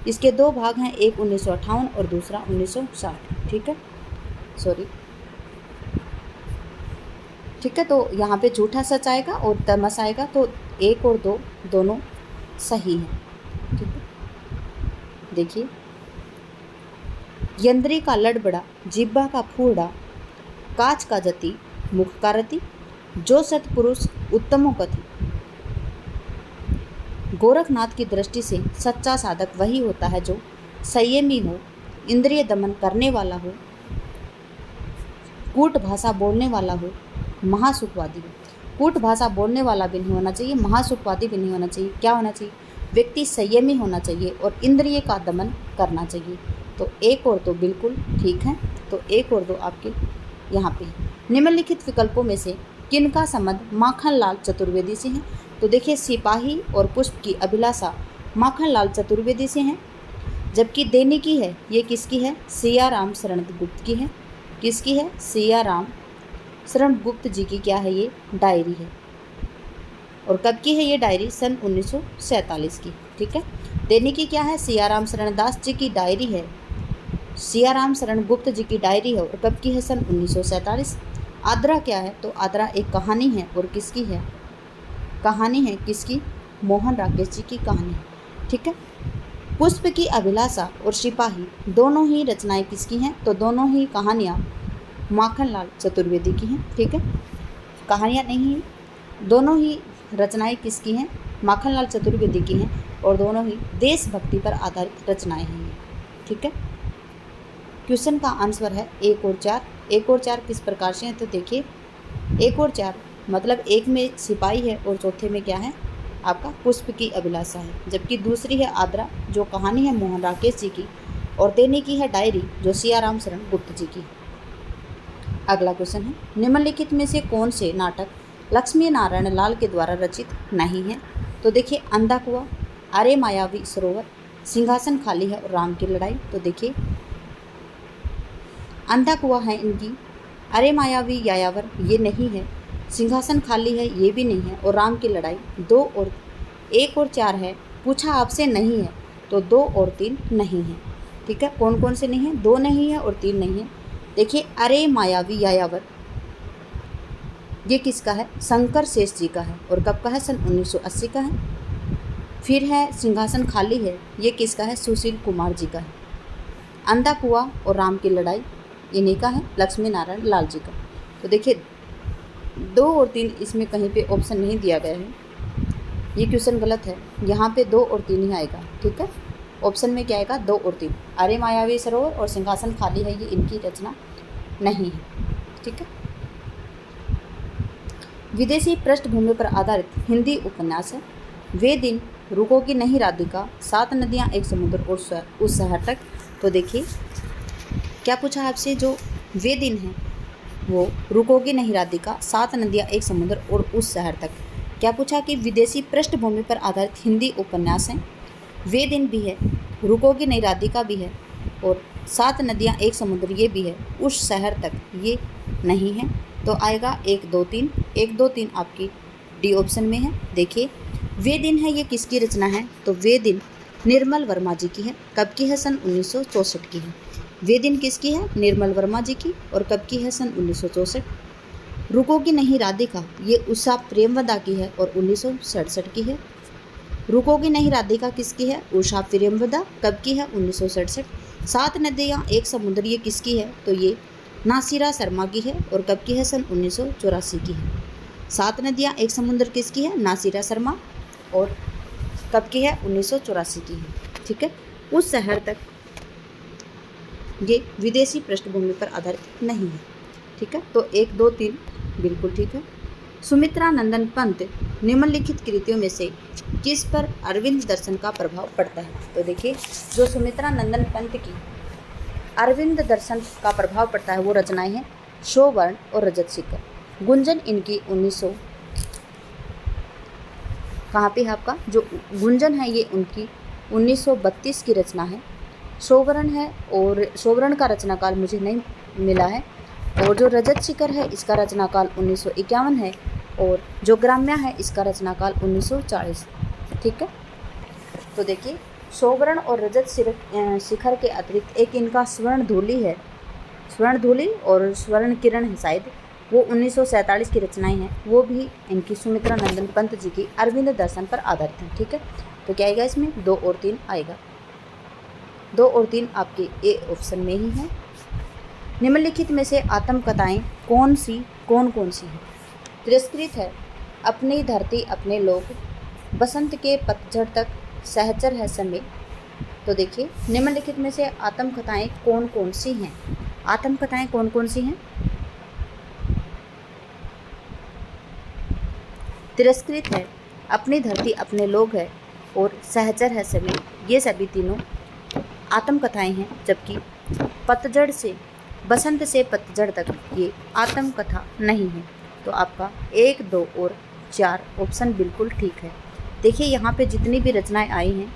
इसके 2 भाग हैं, एक 1958 और दूसरा 1960, ठीक है। ठीक है। तो यहाँ पे झूठा सच आएगा और तमस आएगा। तो 1 और 2 दोनों सही हैं, ठीक है। देखिए, यंद्री का लड़बड़ा, जिब्बा का फूड़ा, काच का जति, मुख का रति, जो सतपुरुष उत्तमों कथि। गोरखनाथ की दृष्टि से सच्चा साधक वही होता है जो संयमी हो, इंद्रिय दमन करने वाला हो, कूट भाषा बोलने वाला हो, महासुखवादी हो। कूट भाषा बोलने वाला भी नहीं होना चाहिए, महासुखवादी भी नहीं होना चाहिए। क्या होना चाहिए? व्यक्ति संयमी होना चाहिए और इंद्रिय का दमन करना चाहिए। तो 1 और 2 बिल्कुल ठीक है। तो 1 और 2 आपके यहाँ पे। निम्नलिखित विकल्पों में से किनका संबंध माखनलाल चतुर्वेदी से है? तो देखिए, सिपाही और पुष्प की अभिलाषा माखनलाल चतुर्वेदी से हैं, जबकि दैनिकी है, ये किसकी है? सियाराम शरण गुप्त की है। किसकी है? सियाराम शरण गुप्त जी की क्या है? ये डायरी है। और कब की है ये डायरी? सन 1947 की, ठीक है। दैनिकी क्या है? सियाराम शरण दास जी की डायरी है, सियाराम शरण गुप्त जी की डायरी है, और कब की है? सन 1947। आद्रा क्या है? तो आद्रा एक कहानी है, और किसकी है? कहानी है किसकी? मोहन राकेश जी की कहानी है। ठीक है। पुष्प की अभिलाषा और सिपाही दोनों ही रचनाएं किसकी हैं? तो दोनों ही कहानियाँ माखनलाल चतुर्वेदी की हैं। ठीक है। कहानियाँ नहीं, दोनों ही रचनाएं किसकी हैं? माखनलाल चतुर्वेदी की हैं और दोनों ही देशभक्ति पर आधारित रचनाएं हैं। ठीक है। क्वेश्चन का आंसर है 1 और 4। 1 और 4 किस प्रकार से हैं? तो देखिए 1 और 4 मतलब एक में सिपाही है और चौथे में क्या है? आपका पुष्प की अभिलाषा है, जबकि दूसरी है आद्रा जो कहानी है मोहन राकेश जी की, और देने की है डायरी जो सियाराम शरण गुप्त जी की। अगला क्वेश्चन है निम्नलिखित में से कौन से नाटक लक्ष्मी नारायण लाल के द्वारा रचित नहीं है? तो देखिए अंधा कुआं, अरे मायावी सरोवर, सिंहासन खाली है और राम की लड़ाई। तो देखिए अंधा कुआं है इनकी, अरे मायावी यायावर ये नहीं है, सिंहासन खाली है ये भी नहीं है, और राम की लड़ाई 1 और 4 है। पूछा आपसे नहीं है तो 2 और 3 नहीं है। ठीक है। कौन कौन से नहीं है? 2 नहीं है और 3 नहीं है। देखिए अरे मायावी यायावर ये किसका है? शंकर शेष जी का है और कब का है? सन 1980 का है। फिर है सिंहासन खाली है, ये किसका है? सुशील कुमार जी का है। अंधा कुआं और राम की लड़ाई इन्हीं का है, लक्ष्मी नारायण लाल जी का। तो देखिए 2 और 3 इसमें कहीं पे ऑप्शन नहीं दिया गया है, ये क्वेश्चन गलत है। यहाँ पे 2 और 3 ही आएगा। ठीक है। ऑप्शन में क्या आएगा? 2 और 3। अरे मायावी सरोवर और सिंहासन खाली है ये इनकी रचना नहीं है। ठीक है। विदेशी पृष्ठभूमि पर आधारित हिंदी उपन्यास है वे दिन, रुकोगी नहीं राधिका, 7 नदियाँ एक समुद्र और उस शहर तक। तो देखिए क्या पूछा आपसे? जो वे दिन है वो रुकोगी नहीं राधिका, 7 नदियाँ एक समुद्र और उस शहर तक। क्या पूछा कि विदेशी पृष्ठभूमि पर आधारित हिंदी उपन्यास है वे दिन भी है, रुकोगी नहीं राधिका भी है और 7 नदियाँ एक समुद्र ये भी है, उस शहर तक ये नहीं है। तो आएगा 1 2 3। 1 2 3 आपकी डी ऑप्शन में है। देखिए वे दिन है ये किसकी रचना है? तो वे दिन निर्मल वर्मा जी की है। कब की है? सन 1964 की है। वे दिन किसकी है? निर्मल वर्मा जी की। और कब की है? सन 1964। रुकोगी नहीं राधिका ये उषा प्रेमवदा की है और 1967 की है। रुकोगी नहीं राधिका किसकी है? उषा प्रेमवदा। कब की है? 1967। 7 नदियाँ एक समुद्र ये किसकी है? तो ये नासिरा शर्मा की है और कब की है? सन 1984 की है। 7 नदियाँ एक समुद्र किसकी है? नासिरा शर्मा। और कब की है? 1984 की है। ठीक है। उस शहर तक ये विदेशी पृष्ठभूमि पर आधारित नहीं है। ठीक है। तो 1 2 3 बिल्कुल ठीक है। सुमित्रा नंदन पंत निम्नलिखित कृतियों में से किस पर अरविंद दर्शन का प्रभाव पड़ता है? तो देखिए जो सुमित्रा नंदन पंत की अरविंद दर्शन का प्रभाव पड़ता है वो रचनाएं हैं शोवर्ण और रजत शिखर। गुंजन इनकी 1900 कहाँ पे है आपका? जो गुंजन है ये उनकी 1932 की रचना है। शोवर्ण है और शोवर्ण का रचनाकाल मुझे नहीं मिला है, और जो रजत शिखर है इसका रचनाकाल 1951 है, और जो ग्राम्या है इसका रचनाकाल 1940। ठीक है। तो देखिए शोवर्ण और रजत शिखर के अतिरिक्त एक इनका स्वर्ण धूलि है, स्वर्ण धूलि और स्वर्ण किरण है शायद, वो 1947 की रचनाएं हैं, वो भी इनकी सुमित्रा नंदन पंत जी की अरविंद दर्शन पर आधारित है। ठीक है। तो क्या आएगा इसमें? 2 और 3 आएगा। 2 और 3 आपके ए ऑप्शन में ही है। निम्नलिखित में से आत्मकथाएं कौन कौन सी हैं? तिरस्कृत है अपनी धरती अपने लोग, बसंत के पतझड़ तक, सहचर है समय। तो देखिए निम्नलिखित में से आत्मकथाएं कौन सी हैं? आत्मकथाएं कौन सी हैं? तिरस्कृत है, अपनी धरती अपने लोग है और सहचर है सभी, ये सभी तीनों आत्मकथाएं हैं, जबकि पतझड़ से बसंत से पतझड़ तक ये आत्मकथा नहीं है। तो आपका 1 2 और 4 ऑप्शन बिल्कुल ठीक है। देखिए यहाँ पे जितनी भी रचनाएं आई हैं,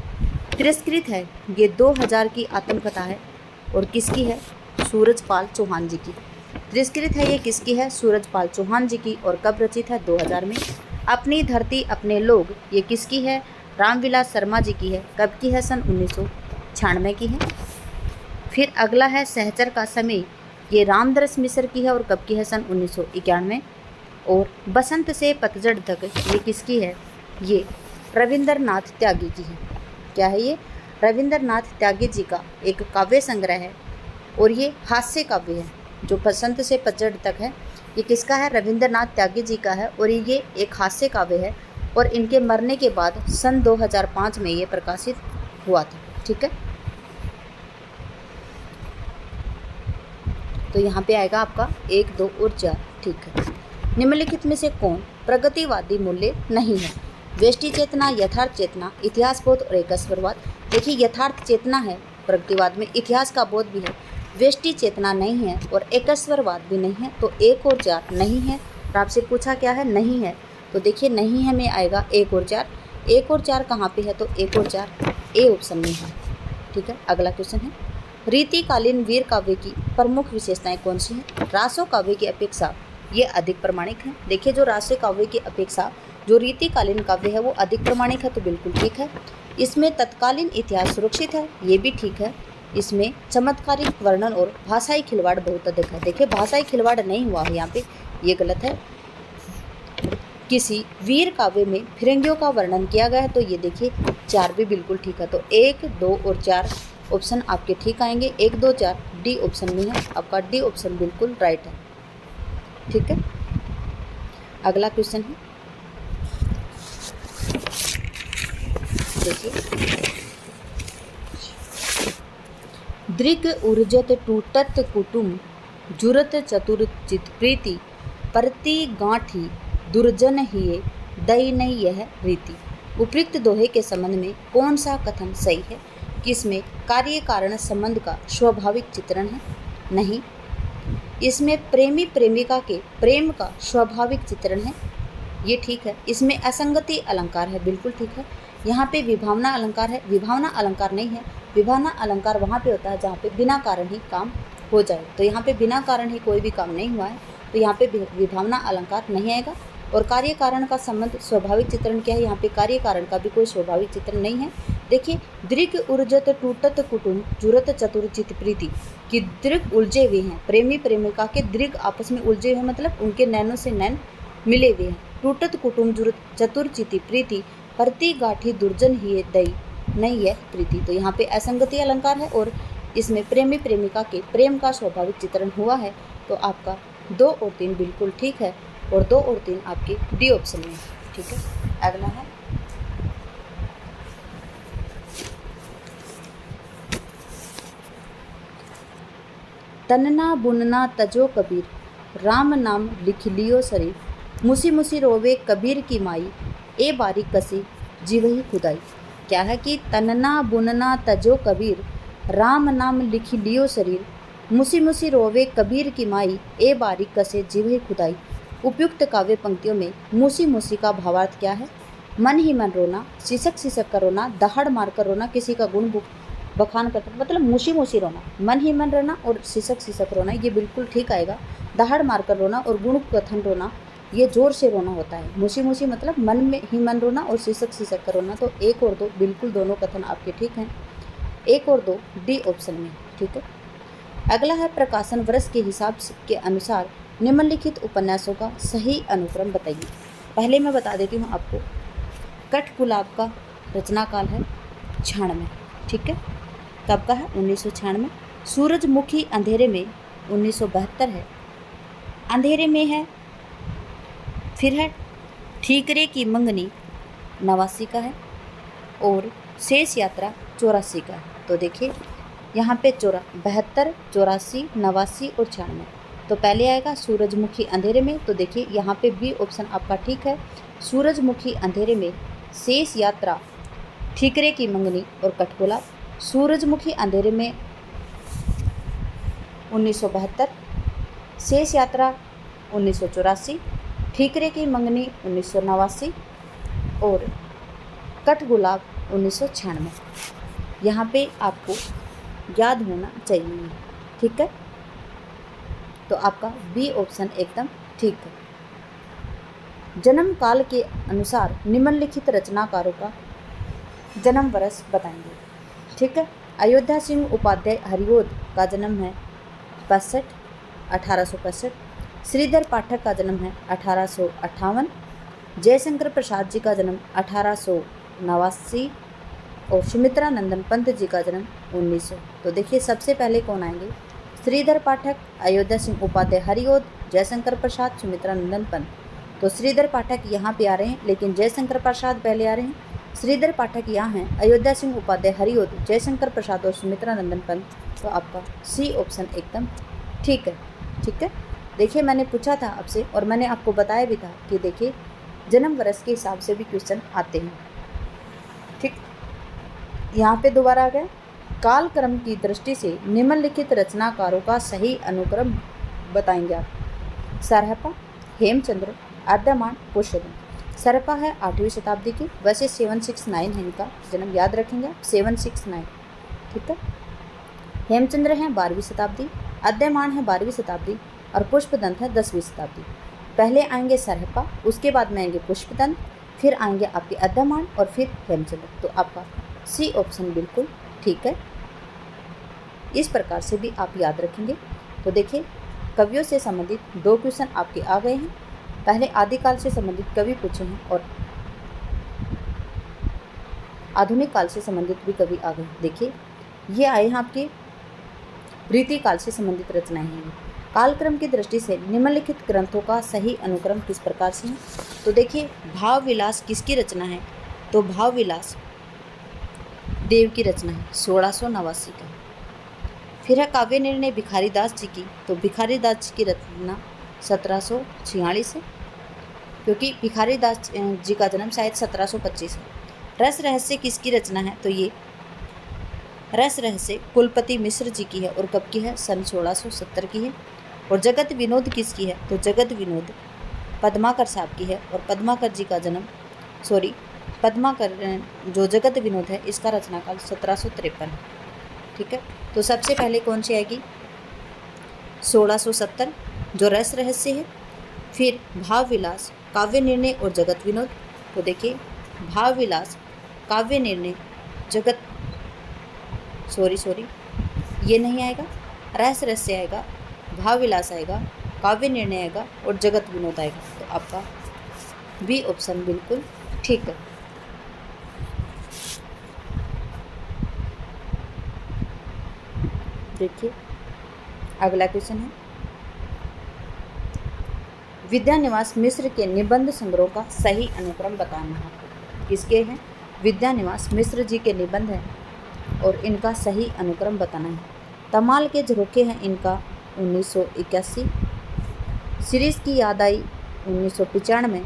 तिरस्कृत है ये 2000 की आत्मकथा है और किसकी है? सूरजपाल चौहान जी की। तिरस्कृत है ये किसकी है? सूरजपाल चौहान जी की। और कब रचित है? 2000 में। अपनी धरती अपने लोग ये किसकी है? रामविलास शर्मा जी की है। कब की है? सन 1996 की है। फिर अगला है सहचर का समय, ये रामदरस मिश्र की है और कब की है? सन 1991। और बसंत से पतझड़ तक ये किसकी है? ये रविंद्रनाथ त्यागी की है। क्या है ये? रविंद्रनाथ त्यागी जी का एक काव्य संग्रह है और ये हास्य काव्य है जो बसंत से पतझड़ तक है। ये किसका है? रविंद्रनाथ त्यागी जी का है और ये एक हास्य काव्य है और इनके मरने के बाद सन 2005 में ये प्रकाशित हुआ था। ठीक है, तो यहाँ पे आएगा आपका 1, 2 और 4। ठीक है, निम्नलिखित में से कौन प्रगतिवादी मूल्य नहीं है? व्यष्टि चेतना, यथार्थ चेतना, इतिहास बोध और एकस्वरवाद। देखिए, यथार्थ चेतना है प्रगतिवाद में, इतिहास का बोध भी है, व्यष्टि चेतना नहीं है और एकस्वरवाद भी नहीं है, तो 1 और 4 नहीं है। और आपसे पूछा क्या है? नहीं है, तो देखिए नहीं है में आएगा 1 और 4। 1 और 4 कहाँ पे है? तो 1 और 4 ए ऑप्शन में है। ठीक है, अगला क्वेश्चन है, रीतिकालीन वीर काव्य की प्रमुख विशेषताएं कौन सी हैं? रासो काव्य की अपेक्षा ये अधिक प्रमाणिक है। देखिए, जो रासो काव्य की अपेक्षा जो रीतिकालीन काव्य है वो अधिक प्रमाणिक है, तो बिल्कुल ठीक है। इसमें तत्कालीन इतिहास सुरक्षित है, ये भी ठीक है। इसमें चमत्कारिक वर्णन और भाषाई खिलवाड़ बहुत अधिक है। देखिए, भाषाई खिलवाड़ नहीं हुआ है यहाँ पे, ये गलत है। किसी वीर काव्य में फिरंगियों का वर्णन किया गया है, तो ये देखिए 4 भी बिल्कुल ठीक है। तो 1, 2 और 4 ऑप्शन आपके ठीक आएंगे। 1, 2, 4 डी ऑप्शन में है, आपका डी ऑप्शन बिल्कुल राइट है। ठीक है, अगला क्वेश्चन है, देखिए, दृग ऊर्जत टूटत कुटुम जुरत चतुर चित प्रीति परति गांठी दुर्जन हिये दई नहीं यह रीति। उपयुक्त दोहे के संबंध में कौन सा कथन सही है? किसमें कार्य कारण संबंध का स्वाभाविक चित्रण है? नहीं। इसमें प्रेमी प्रेमिका के प्रेम का स्वाभाविक चित्रण है, ये ठीक है। इसमें असंगति अलंकार है, बिल्कुल ठीक है। यहाँ पे विभावना अलंकार है, विभावना अलंकार नहीं है। विभावना अलंकार वहाँ पे होता है जहाँ पे बिना कारण ही काम हो जाए, तो यहाँ पे बिना कारण ही कोई भी काम नहीं हुआ है, तो यहाँ पे विभावना अलंकार नहीं आएगा। और कार्य कारण का संबंध स्वाभाविक चित्रण क्या है? यहाँ पे कार्य कारण का भी कोई स्वाभाविक चित्रण नहीं है। देखिए, दृग ऊर्जत टूटत कुटुम जुरत चतुरचित प्रीति कि दृग उलझे हुए हैं, प्रेमी प्रेमिका के दृग आपस में उलझे हुए, मतलब उनके नैनों से नैन मिले हुए हैं। टूटत कुटुम जुरत चतुरचिति प्रीति परति गाठी दुर्जन ही दई नहीं है प्रीति, तो यहाँ पे असंगति अलंकार है और इसमें प्रेमी प्रेमिका के प्रेम का स्वाभाविक चित्रण हुआ है, तो आपका 2 और 3 बिल्कुल ठीक है और 2 और 3 आपके डी ऑप्शन में। ठीक है, अगला है, तनना बुनना तजो कबीर राम नाम लिख लियो शरीर मुसी मुसी रोवे कबीर की माई ए बारी कसी जीवही खुदाई। क्या है कि तनना बुनना तजो कबीर राम नाम लिख लियो शरीर मुसी मुसी रोवे कबीर की माई ए बारी कसे जीवही खुदाई। उपयुक्त काव्य पंक्तियों में मुसी मुसी का भावार्थ क्या है? मन ही मन रोना, सिसक सिसक कर रोना, दहाड़ मार कर रोना, किसी का गुण बखान करता, मतलब मुसी मुसी रोना, मन ही मन रोना और सिसक सिसक रोना, ये बिल्कुल ठीक आएगा। दहाड़ मार कर रोना और गुण कथन रोना, ये जोर से रोना होता है। मुसी मुसी मतलब मन में ही मन रोना और सिसक सिसक कर रोना, तो 1 और 2 बिल्कुल दोनों कथन आपके ठीक हैं। 1 और 2 डी ऑप्शन में। ठीक है, अगला है, प्रकाशन वर्ष के हिसाब के अनुसार निम्नलिखित उपन्यासों का सही अनुक्रम बताइए। पहले मैं बता देती हूँ आपको, कठगुलाब का रचना काल है 96। ठीक है, कब का है? 1996। सूरजमुखी अंधेरे में 1972 है, अंधेरे में है। फिर है ठीकरे की मंगनी 89 का है और शेष यात्रा 84 का है। तो देखिए यहाँ पे 72, 84, 89 और 96, तो पहले आएगा सूरजमुखी अंधेरे में, तो देखिए यहाँ पे बी ऑप्शन आपका ठीक है। सूरजमुखी अंधेरे में, शेष यात्रा, ठीकरे की मंगनी और कठगुलाब। सूरजमुखी अंधेरे में 1972, शेष यात्रा 1984, ठीकरे की मंगनी 1989 और कठगुलाब 1996। यहाँ पे आपको याद होना चाहिए। ठीक है, तो आपका बी ऑप्शन एकदम ठीक है। जन्म काल के अनुसार निम्नलिखित रचनाकारों का जन्म वर्ष बताएंगे। ठीक है, अयोध्या सिंह उपाध्याय हरिओद का जन्म है 65, 1865। श्रीधर पाठक का जन्म है 1858। जयशंकर प्रसाद जी का जन्म 1789 और सुमित्रा नंदन पंत जी का जन्म 1900। तो देखिए सबसे पहले कौन आएंगे, श्रीधर पाठक, अयोध्या सिंह उपाध्याय हरिओद, जयशंकर प्रसाद, सुमित्रा नंदन पंत। तो श्रीधर पाठक यहाँ पे आ रहे हैं, लेकिन जयशंकर प्रसाद पहले आ रहे हैं। श्रीधर पाठक यहाँ हैं, अयोध्या सिंह उपाध्याय हरिओद, जयशंकर प्रसाद और सुमित्रा नंदन पंत। तो आपका सी ऑप्शन एकदम ठीक है। ठीक है, देखिए मैंने पूछा था आपसे और मैंने आपको बताया भी था कि देखिए जन्म वर्ष के हिसाब से भी क्वेश्चन आते हैं। ठीक, यहाँ पे दोबारा आ गया, कालक्रम की दृष्टि से निम्नलिखित रचनाकारों का सही अनुक्रम बताएंगे आप। सरहपा, हेमचंद्र, आद्यमान, पुष्यदन। सरहपा है 8वीं शताब्दी की, वैसे 769 है इनका जन्म, याद रखेंगे 769। ठीक है, हेमचंद्र हैं 12वीं शताब्दी, आद्यमान है 12वीं शताब्दी और पुष्पदंत है 10वीं शताब्दी। पहले आएंगे सरहपा, उसके बाद में आएंगे पुष्पदंत, फिर आएंगे आपके आद्यमान और फिर हेमचंद्र। तो आपका सी ऑप्शन बिल्कुल ठीक है। इस प्रकार से भी आप याद रखेंगे। तो देखिए कवियों से संबंधित 2 क्वेश्चन आपके आ गए हैं। पहले आदिकाल से संबंधित कवि पूछे हैं और आधुनिक काल से संबंधित भी कवि आ गए। देखिए ये आए हैं आपके रीतिकाल से संबंधित रचनाएं हैं। कालक्रम की दृष्टि से निम्नलिखित ग्रंथों का सही अनुक्रम किस प्रकार से है। तो देखिए भाव विलास किसकी रचना है, तो भाव विलास देव की रचना है, 1689 का। फिर है काव्य निर्णय भिखारी दास जी की, तो भिखारी दास जी की रचना 1746 है, क्योंकि भिखारी दास जी का जन्म शायद 1725 है। रस रहस्य किसकी रचना है, तो ये रस रहस्य कुलपति मिश्र जी की है और कब की है, सन 1670 की है। और जगत विनोद किसकी है, तो जगत विनोद पद्माकर साहब की है और पद्माकर जी का जन्म पद्माकर जो जगत विनोद है इसका रचनाकाल 1753 है। ठीक है, तो सबसे पहले कौन सी आएगी, 1670 जो रस रहस्य है, फिर भाव विलास, काव्य निर्णय और जगत विनोद। तो देखिए भाव विलास, काव्य निर्णय, जगत ये नहीं आएगा, रस रहस्य आएगा, भाव विलास आएगा, काव्य निर्णय आएगा और जगत विनोद आएगा। तो आपका बी ऑप्शन बिल्कुल ठीक है। देखिए अगला क्वेश्चन है, विद्यानिवास मिश्र के निबंध संग्रह का सही अनुक्रम बताना है। किसके हैं, विद्यानिवास मिश्र जी के निबंध हैं और इनका सही अनुक्रम बताना है। तमाल के झरोखे हैं इनका 1981, सीरीज की याद आई 1995,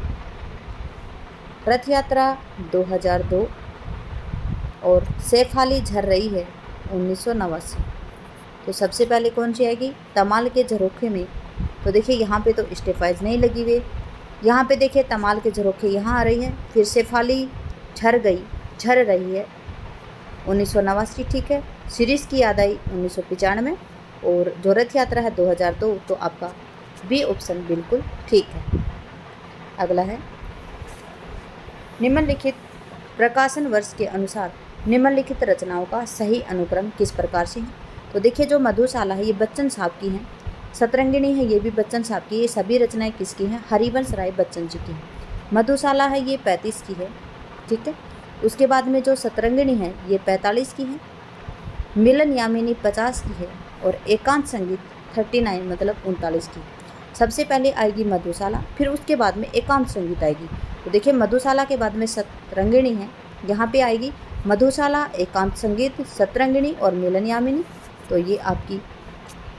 रथ यात्रा 2002 और सैफाली झर रही है 1989। तो सबसे पहले कौन सी आएगी, तमाल के झरोखे में। तो देखिए यहाँ पे तो स्टेफाइज नहीं लगी हुई, यहाँ पे देखिए तमाल के झरोखे यहाँ आ रही है, फिर सैफाली झर रही है 1989। ठीक है, सीरीज की याद आई 1995 और जो रथ यात्रा है 2002। तो आपका बी ऑप्शन बिल्कुल ठीक है। अगला है, निम्नलिखित प्रकाशन वर्ष के अनुसार निम्नलिखित रचनाओं का सही अनुक्रम किस प्रकार से है। तो देखिए जो मधुशाला है ये बच्चन साहब की हैं, सतरंगिणी है ये भी बच्चन साहब की। ये सभी रचनाएं किसकी हैं, हरिवंश राय बच्चन जी की हैं। मधुशाला है ये 35 की है। ठीक है, उसके बाद में जो सतरंगिणी है ये 45 की है, मिलन यामिनी 50 की है और एकांत संगीत 39 मतलब 39 की। सबसे पहले आएगी मधुशाला, फिर उसके बाद में एकांत संगीत आएगी। तो देखिए मधुशाला के बाद में सतरंगिणी है, यहाँ पे आएगी मधुशाला, एकांत संगीत, सतरंगिणी और मिलन यामिनी। तो ये आपकी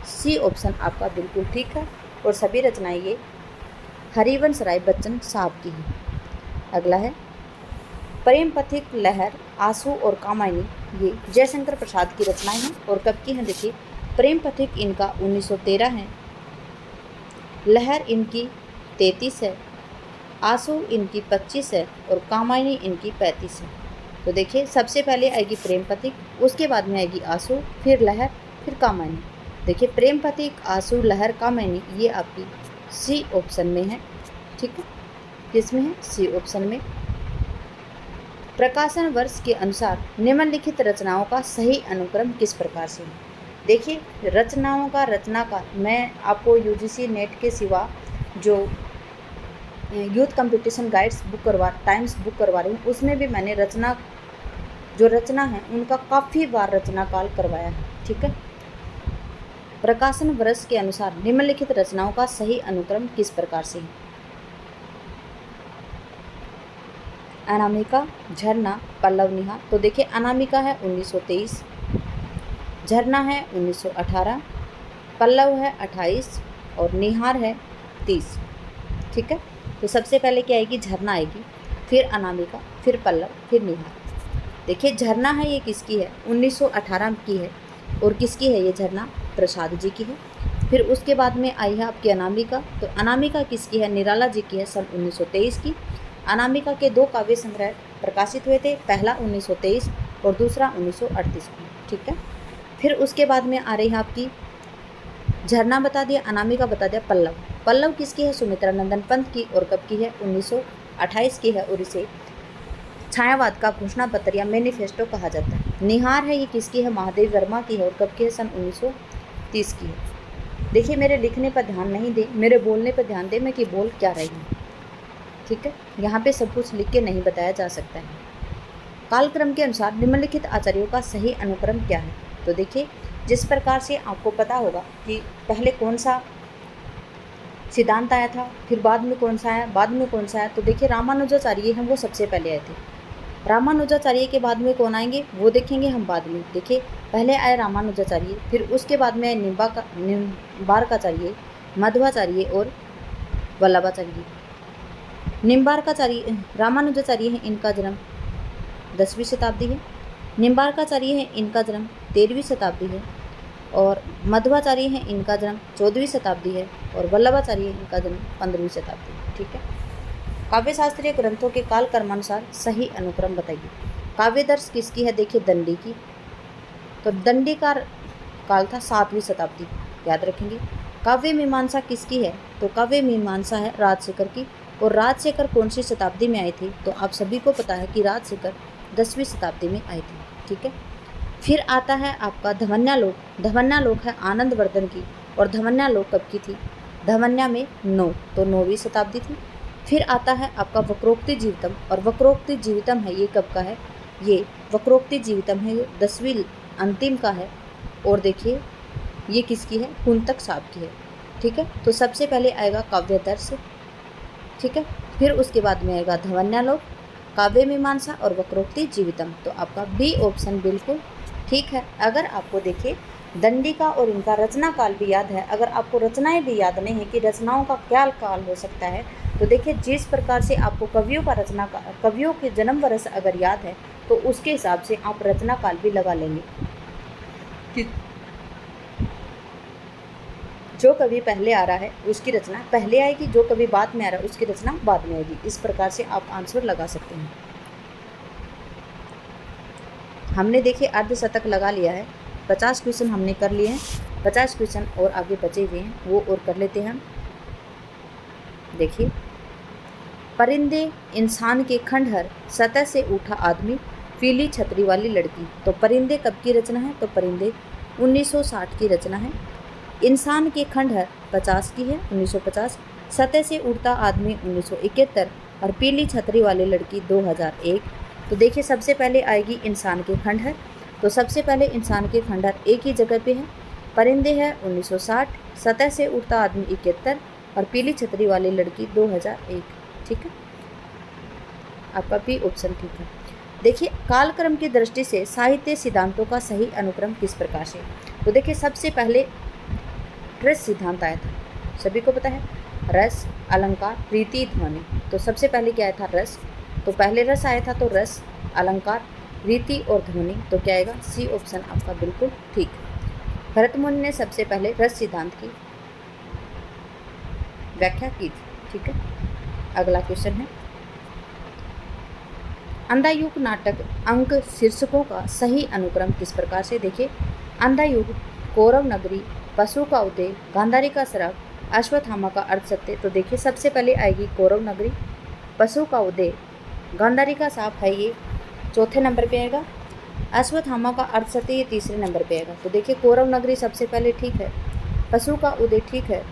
सी ऑप्शन आपका बिल्कुल ठीक है और सभी रचनाएं ये हरिवंश राय बच्चन साहब की हैं। अगला है, प्रेम पथिक, लहर, आंसू और कामायनी ये जयशंकर प्रसाद की रचनाएं हैं और कब की हैं। देखिए प्रेम पथिक इनका 1913 है, लहर इनकी 33 है, आंसू इनकी 25 है और कामायनी इनकी 35 है। तो देखिए सबसे पहले आएगी प्रेम पथिक, उसके बाद में आएगी आंसू, फिर लहर, फिर कामायनी। देखिए प्रेम पथिक, आंसू, लहर, कामायनी ये आपकी सी ऑप्शन में है। ठीक है, किसमें है, सी ऑप्शन में। प्रकाशन वर्ष के अनुसार निम्नलिखित रचनाओं का सही अनुक्रम किस प्रकार से है। देखिए रचनाओं का रचनाकार, मैं आपको यूजीसी नेट के सिवा जो youth competition guides book times book करवा रही हूँ, उसमें भी मैंने जो रचना है उनका काफ़ी बार रचना काल करवाया है। ठीक है। प्रकाशन वर्ष के अनुसार निम्नलिखित रचनाओं का सही अनुक्रम किस प्रकार से है? अनामिका, झरना, पल्लव, निहार। तो देखिए अनामिका है 1923, झरना है 1918, पल्लव है 28 और निहार है 30। ठीक है। तो सबसे पहले क्या आएगी? झरना आएगी, फिर अनामिका, फिर पल्लव, फिर निहार। देखिए झरना है ये किसकी है? 1918 की है। और किसकी है ये झरना? प्रसाद जी की है। फिर उसके बाद में आई है आपकी अनामिका। तो अनामिका किसकी है? निराला जी की है, सन 1923 की। अनामिका के 2 काव्य संग्रह प्रकाशित हुए थे, पहला 1923 और दूसरा 1938 में। ठीक है। फिर उसके बाद में आ रही है आपकी झरना बता दिया, अनामिका बता दिया, पल्लव। पल्लव किसकी है? सुमित्रा नंदन पंत की। और कब की है? 1928 की है। और इसे छायावाद का घोषणा पत्र या मैनिफेस्टो कहा जाता है। निहार है ये किसकी है? महादेव वर्मा की है। और कब की है? सन 1930 की है। देखिए मेरे लिखने पर ध्यान नहीं दे, मेरे बोलने पर ध्यान दे, मैं कि बोल क्या रही हूँ। ठीक है। यहाँ पे सब कुछ लिख के नहीं बताया जा सकता है। कालक्रम के अनुसार निम्नलिखित आचार्यों का सही अनुक्रम क्या है? तो देखिए जिस प्रकार से आपको पता होगा कि पहले कौन सा सिद्धांत आया था, फिर बाद में कौन सा आया, बाद में कौन सा आया। तो देखिए रामानुजाचार्य हैं, वो सबसे पहले आए थे। रामानुजाचार्य के बाद में कौन आएंगे वो देखेंगे हम बाद में। देखिए पहले आए रामानुजाचार्य, फिर उसके बाद में आए निम्बार्काचार्य, मध्वाचार्य और वल्लभाचार्य। निम्बार्काचार्य रामानुजाचार्य हैं, इनका जन्म 10वीं शताब्दी है। निम्बार्काचार्य हैं, इनका जन्म 13वीं शताब्दी है। और मध्वाचार्य हैं, इनका जन्म 14वीं शताब्दी है। और वल्लभाचार्य इनका जन्म 15वीं शताब्दी है। ठीक है। काव्यशास्त्रीय ग्रंथों के काल क्रमानुसार सही अनुक्रम बताइए। काव्यदर्श किसकी है? देखिए दंडी की। तो दंडी का काल था 7वीं शताब्दी, याद रखेंगे। काव्य मीमांसा किसकी है? तो काव्य मीमांसा है राजशेखर की। और राजशेखर कौन सी शताब्दी में आए थे? तो आप सभी को पता है कि राजशेखर 10वीं शताब्दी में आए थे। ठीक है। फिर आता है आपका धमन्यालोक। धमन्यालोक है आनंदवर्धन की। और धमन्यालोक कब की थी? धमन्या में 9, तो 9वीं शताब्दी थी। फिर आता है आपका वक्रोक्ति जीवितम। और वक्रोक्ति जीवितम है ये कब का है? ये वक्रोक्ति जीवितम है, ये 10वीं अंतिम का है। और देखिए ये किसकी है? कुंतक साहब की है। ठीक है। तो सबसे पहले आएगा काव्यदर्श। ठीक है। फिर उसके बाद में आएगा धमन्यालोक, काव्य मीमांसा और वक्रोक्ति जीवितम। तो आपका बी ऑप्शन बिल्कुल ठीक है। अगर आपको देखिए दंडी का और इनका रचना काल भी याद है, अगर आपको रचनाएं भी याद नहीं है कि रचनाओं का क्या काल हो सकता है, तो देखिए जिस प्रकार से आपको कवियों के जन्म वर्ष अगर याद है तो उसके हिसाब से आप रचना काल भी लगा लेंगे कि जो कवि पहले आ रहा है उसकी रचना पहले आएगी, जो कवि बाद में आ रहा है उसकी रचना बाद में आएगी। इस प्रकार से आप आंसर लगा सकते हैं। हमने देखिए अर्धशतक लगा लिया है, 50 क्वेश्चन हमने कर लिए हैं। 50 क्वेश्चन और आगे बचे हुए हैं, वो और कर लेते हैं हम। देखिए परिंदे, इंसान के खंडहर, सतह से उठा आदमी, पीली छतरी वाली लड़की। तो परिंदे कब की रचना है? तो परिंदे 1960 की रचना है। इंसान के खंडहर 50 की है, 1950। सतह से उड़ता आदमी 1971 और पीली छतरी वाली लड़की 2001। तो देखिए सबसे पहले आएगी इंसान के खंडहर। तो सबसे पहले इंसान के खंडहर एक ही जगह पे है। परिंदे है 1960, सतह से उड़ता आदमी 71 और पीली छतरी वाली लड़की 2001। ठीक है। आपका बी ऑप्शन ठीक है। देखिए कालक्रम की दृष्टि से साहित्य सिद्धांतों का सही अनुक्रम किस प्रकार से? तो देखिए सबसे पहले रस सिद्धांत आया था, सभी को पता है। रस, अलंकार, रीति, ध्वनि। तो सबसे पहले क्या आया था? रस। तो पहले रस आया था, तो रस, अलंकार, रीति और ध्वनि। तो क्या आएगा? सी ऑप्शन आपका बिल्कुल ठीक। भरतमुनि ने सबसे पहले रस सिद्धांत की व्याख्या की थी। ठीक है। अगला क्वेश्चन है अंधायुग नाटक अंक शीर्षकों का सही अनुक्रम किस प्रकार से? देखिए अंधायुग, कौरव नगरी, पशु का उदय, गांधारी का श्राप, अश्वत्थामा का अर्धसत्य। तो देखिए सबसे पहले आएगी कौरव नगरी, पशु का उदय, गांधारी का श्राप है ये चौथे नंबर पे आएगा, अश्वत्थामा का अर्धसत्य ये तीसरे नंबर पे आएगा। तो देखिए कौरव नगरी सबसे पहले ठीक है, पशु का उदय ठीक है,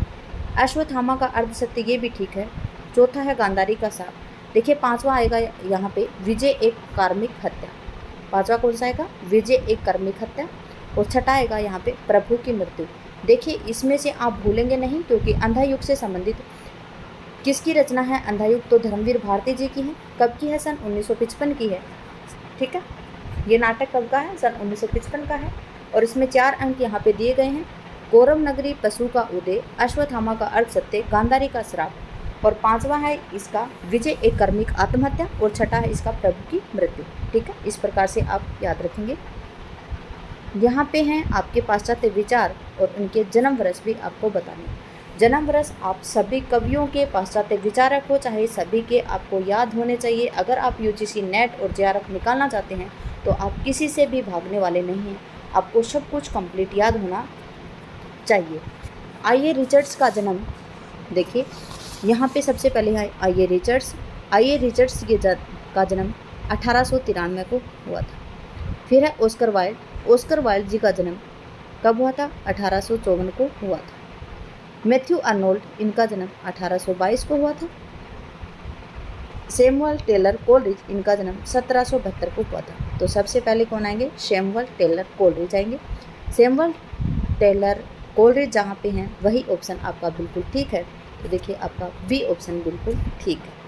अश्वत्थामा का अर्धसत्य ये भी ठीक है, चौथा है गांधारी का साप। देखिए पांचवा आएगा यहाँ पे विजय एक कार्मिक हत्या। पांचवा कौन सा आएगा? विजय एक कार्मिक हत्या। और छठा आएगा यहाँ पे प्रभु की मृत्यु। देखिए इसमें से आप भूलेंगे नहीं, क्योंकि अंधा युग से संबंधित किसकी रचना है? अंधा युग तो धर्मवीर भारती जी की है। कब की है? सन 1955 की है। ठीक है, ये नाटक कब का है? सन 1955 का है। और इसमें 4 अंक यहाँ पे दिए गए हैं। कौरव नगरी, पशु का उदय, अश्वत्थामा का अर्थ सत्य, गांधारी का श्राप। और पांचवा है इसका विजय एक कर्मिक आत्महत्या। और छठा है इसका प्रभु की मृत्यु। ठीक है, इस प्रकार से आप याद रखेंगे। यहाँ पे हैं आपके पाश्चात्य विचार और उनके जन्म वर्ष भी आपको बताने। जन्म वर्ष आप सभी कवियों के, पाश्चात्य विचारक हो चाहे सभी के, आपको याद होने चाहिए। अगर आप यूजीसी नेट और जेआरएफ निकालना चाहते हैं तो आप किसी से भी भागने वाले नहीं हैं। आपको सब कुछ कंप्लीट याद होना चाहिए। आइए रिचर्ड्स का जन्म देखिए। यहाँ पे सबसे पले है आइए रिचर्ड्स। आइए रिचर्ड्स का जन्म 1893 को हुआ था। फिर है ऑस्कर वाइल्ड। ऑस्कर वाइल्ड जी का जन्म कब हुआ था? 1854 को हुआ था। मैथ्यू अर्नोल्ड, इनका जन्म 1822 को हुआ था। सैमुअल टेलर कोलरिज, इनका जन्म 1772 को हुआ था। तो सबसे पहले कौन आएंगे? सैमुअल टेलर कोलरिज आएंगे। सैमुअल टेलर कोलरिज जहाँ पे हैं वही ऑप्शन आपका बिल्कुल ठीक है। तो देखिए आपका बी ऑप्शन बिल्कुल ठीक है।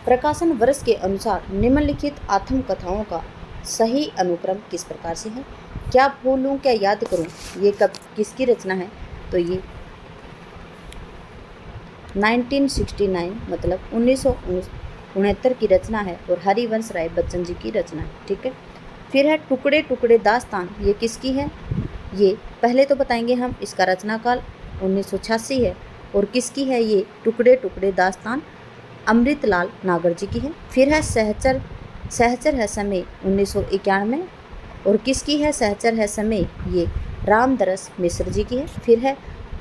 प्रकाशन वर्ष के अनुसार निम्नलिखित आत्मकथाओं का सही अनुक्रम किस प्रकार से है? क्या भूलूं क्या याद करूं, ये कब किसकी रचना है? तो ये 1969 मतलब 1969 की रचना है और हरिवंश राय बच्चन जी की रचना है। ठीक है, फिर है टुकड़े टुकड़े दास्तान, ये किसकी है? ये पहले तो बताएंगे हम, इसका रचनाकाल 1986 है। और किसकी है ये टुकड़े टुकड़े दास्तान? अमृतलाल नागर जी की है। फिर है सहचर, सहचर है समय 1991। और किसकी है सहचर है समय? ये रामदरस मिश्र जी की है। फिर है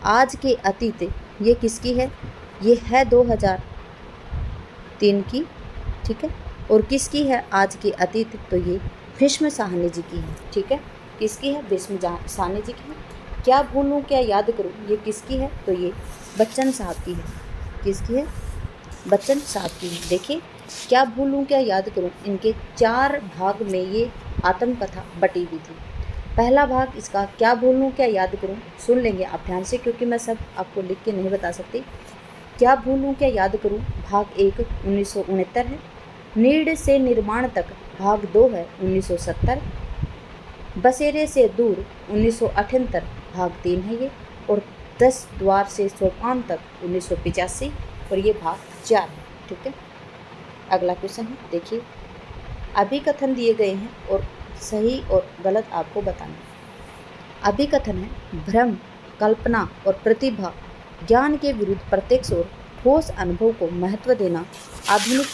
आज के अतीत, ये किसकी है? ये है 2003 की। ठीक है, और किसकी है आज के अतीत? तो ये भीष्म साहनी जी की है। ठीक है, किसकी है? भीष्म साहनी जी की है। क्या भूलूं क्या याद करूं, ये किसकी है? तो ये बच्चन साहब की है। किसकी है? बच्चन साहब की है। देखिए क्या भूलूं क्या याद करूं, इनके 4 भाग में ये आत्मकथा बटी हुई थी। पहला भाग इसका क्या भूलूं क्या याद करूं, सुन लेंगे आप ध्यान से, क्योंकि मैं सब आपको लिख के नहीं बता सकती। क्या भूलूं क्या याद करूं भाग 1 1969 है। नीड़ से निर्माण तक भाग 2 है 1970। बसेरे से दूर 1978 भाग 3 है ये। और 10 द्वार से सोपान तक 1985 और ये भाग 4 है। ठीक है, अगला क्वेश्चन है देखिए। अभिकथन दिए गए हैं और सही और गलत आपको बताना है। अभिकथन है भ्रम, कल्पना और प्रतिभा, ज्ञान के विरुद्ध प्रत्यक्ष और ठोस अनुभव को महत्व देना आधुनिक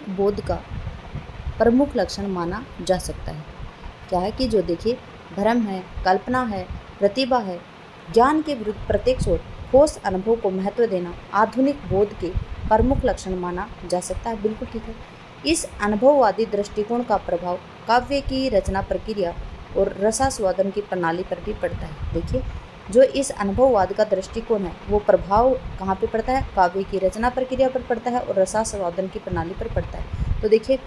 बोध का प्रमुख लक्षण माना जा सकता है। क्या है कि जो देखिए भ्रम है, कल्पना है, प्रतिभा है, ज्ञान के विरुद्ध प्रत्यक्ष और ठोस अनुभव को महत्व देना आधुनिक बोध के प्रमुख लक्षण माना जा सकता है। बिल्कुल ठीक है। इस अनुभववादी दृष्टिकोण का प्रभाव काव्य की रचना प्रक्रिया और रसास्वादन की प्रणाली पर भी पड़ता है। देखिए जो इस अनुभववाद का दृष्टिकोण है वो प्रभाव कहाँ पे पड़ता है? काव्य की रचना प्रक्रिया पर पड़ता है और रसास्वादन की प्रणाली पर पड़ता है। तो देखिए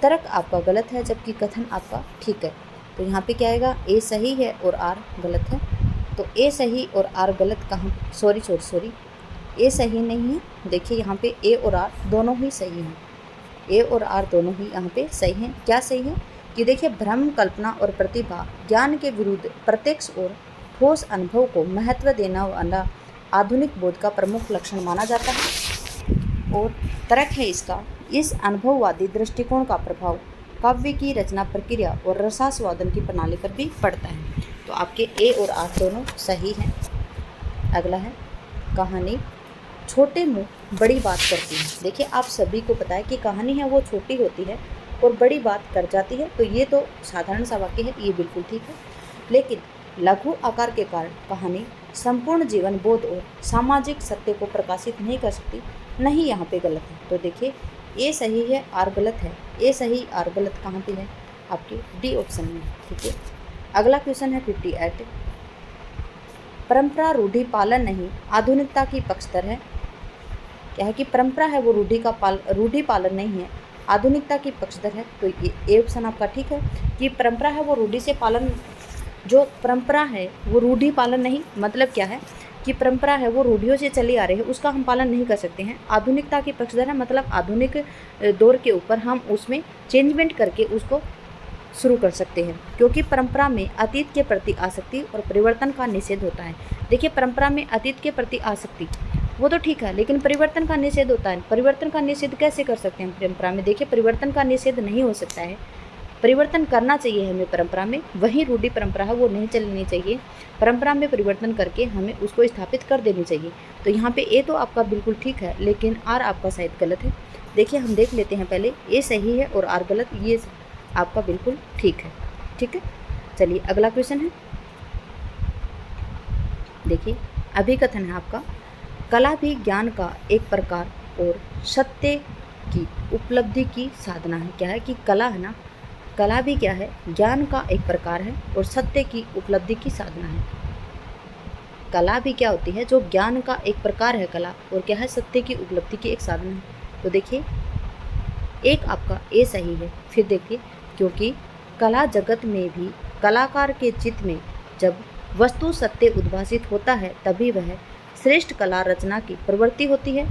तर्क आपका गलत है जबकि कथन आपका ठीक है। तो यहाँ पे क्या आएगा? ए सही है और आर गलत है। तो ए सही और आर गलत कहाँ? सॉरी ए सही नहीं है। देखिए यहाँ पे ए और आर दोनों ही सही हैं। ए और आर दोनों ही यहाँ पे सही हैं। क्या सही है? कि देखिए भ्रम, कल्पना और प्रतिभा ज्ञान के विरुद्ध प्रत्यक्ष और ठोस अनुभव को महत्व देना वाला आधुनिक बोध का प्रमुख लक्षण माना जाता है। और तर्क है इसका, इस अनुभववादी दृष्टिकोण का प्रभाव काव्य की रचना प्रक्रिया और रसास्वादन की प्रणाली पर भी पड़ता है। तो आपके ए और आर दोनों सही हैं। अगला है कहानी छोटे मुंह बड़ी बात करती है। देखिए आप सभी को पता है कि कहानी है वो छोटी होती है और बड़ी बात कर जाती है। तो ये तो साधारण सा वाक्य है, ये बिल्कुल ठीक है। लेकिन लघु आकार के कारण कहानी संपूर्ण जीवन बोध और सामाजिक सत्य को प्रकाशित नहीं कर सकती। नहीं, यहाँ पे गलत है। तो देखिए ए सही है, आर गलत है। ए सही, आर गलत कहाँ पे है? आपके डी ऑप्शन में। ठीक है, अगला क्वेश्चन है 58। परंपरा रूढ़ि पालन नहीं, आधुनिकता की पक्षधर है। क्या है कि परंपरा है वो रूढ़ि पालन नहीं है, आधुनिकता की पक्षधर है। तो ये ऑप्शन आपका ठीक है कि परंपरा है वो रूढ़ि से पालन, जो परंपरा है वो रूढ़ि पालन नहीं, मतलब क्या है कि परंपरा है वो रूढ़ियों से चली आ रही है, उसका हम पालन नहीं कर सकते हैं। आधुनिकता की पक्षधर है, मतलब आधुनिक दौर के ऊपर हम उसमें चेंजमेंट करके उसको शुरू कर सकते हैं, क्योंकि परंपरा में अतीत के प्रति आसक्ति और परिवर्तन का निषेध होता है। देखिए, परंपरा में अतीत के प्रति आसक्ति वो तो ठीक है, लेकिन परिवर्तन का निषेध होता है। परिवर्तन का निषेध कैसे कर सकते हैं परंपरा में? देखिए, परिवर्तन का निषेध नहीं हो सकता है, परिवर्तन करना चाहिए हमें परंपरा में, वही रूढ़ि परंपरा है वो नहीं चलनी चाहिए। परंपरा में परिवर्तन करके हमें उसको स्थापित कर देनी चाहिए। तो यहाँ पे ए तो आपका बिल्कुल ठीक है, लेकिन आर आपका शायद गलत है। देखिए, हम देख लेते हैं पहले, ए सही है और आर गलत, ये आपका बिल्कुल ठीक है। ठीक है, चलिए अगला क्वेश्चन है। देखिए, अभिकथन है आपका, कला भी ज्ञान का एक प्रकार और सत्य की उपलब्धि की साधना है। क्या है कि कला है ना, कला भी क्या है, ज्ञान का एक प्रकार है और सत्य की उपलब्धि की साधना है। कला भी क्या होती है, जो ज्ञान का एक प्रकार है कला, और क्या है, सत्य की उपलब्धि की एक साधना है। तो देखिए, एक आपका ए सही है। फिर देखिए, क्योंकि कला जगत में भी कलाकार के चित्त में जब वस्तु सत्य उद्भासित होता है तभी वह श्रेष्ठ कला रचना की प्रवृत्ति होती है,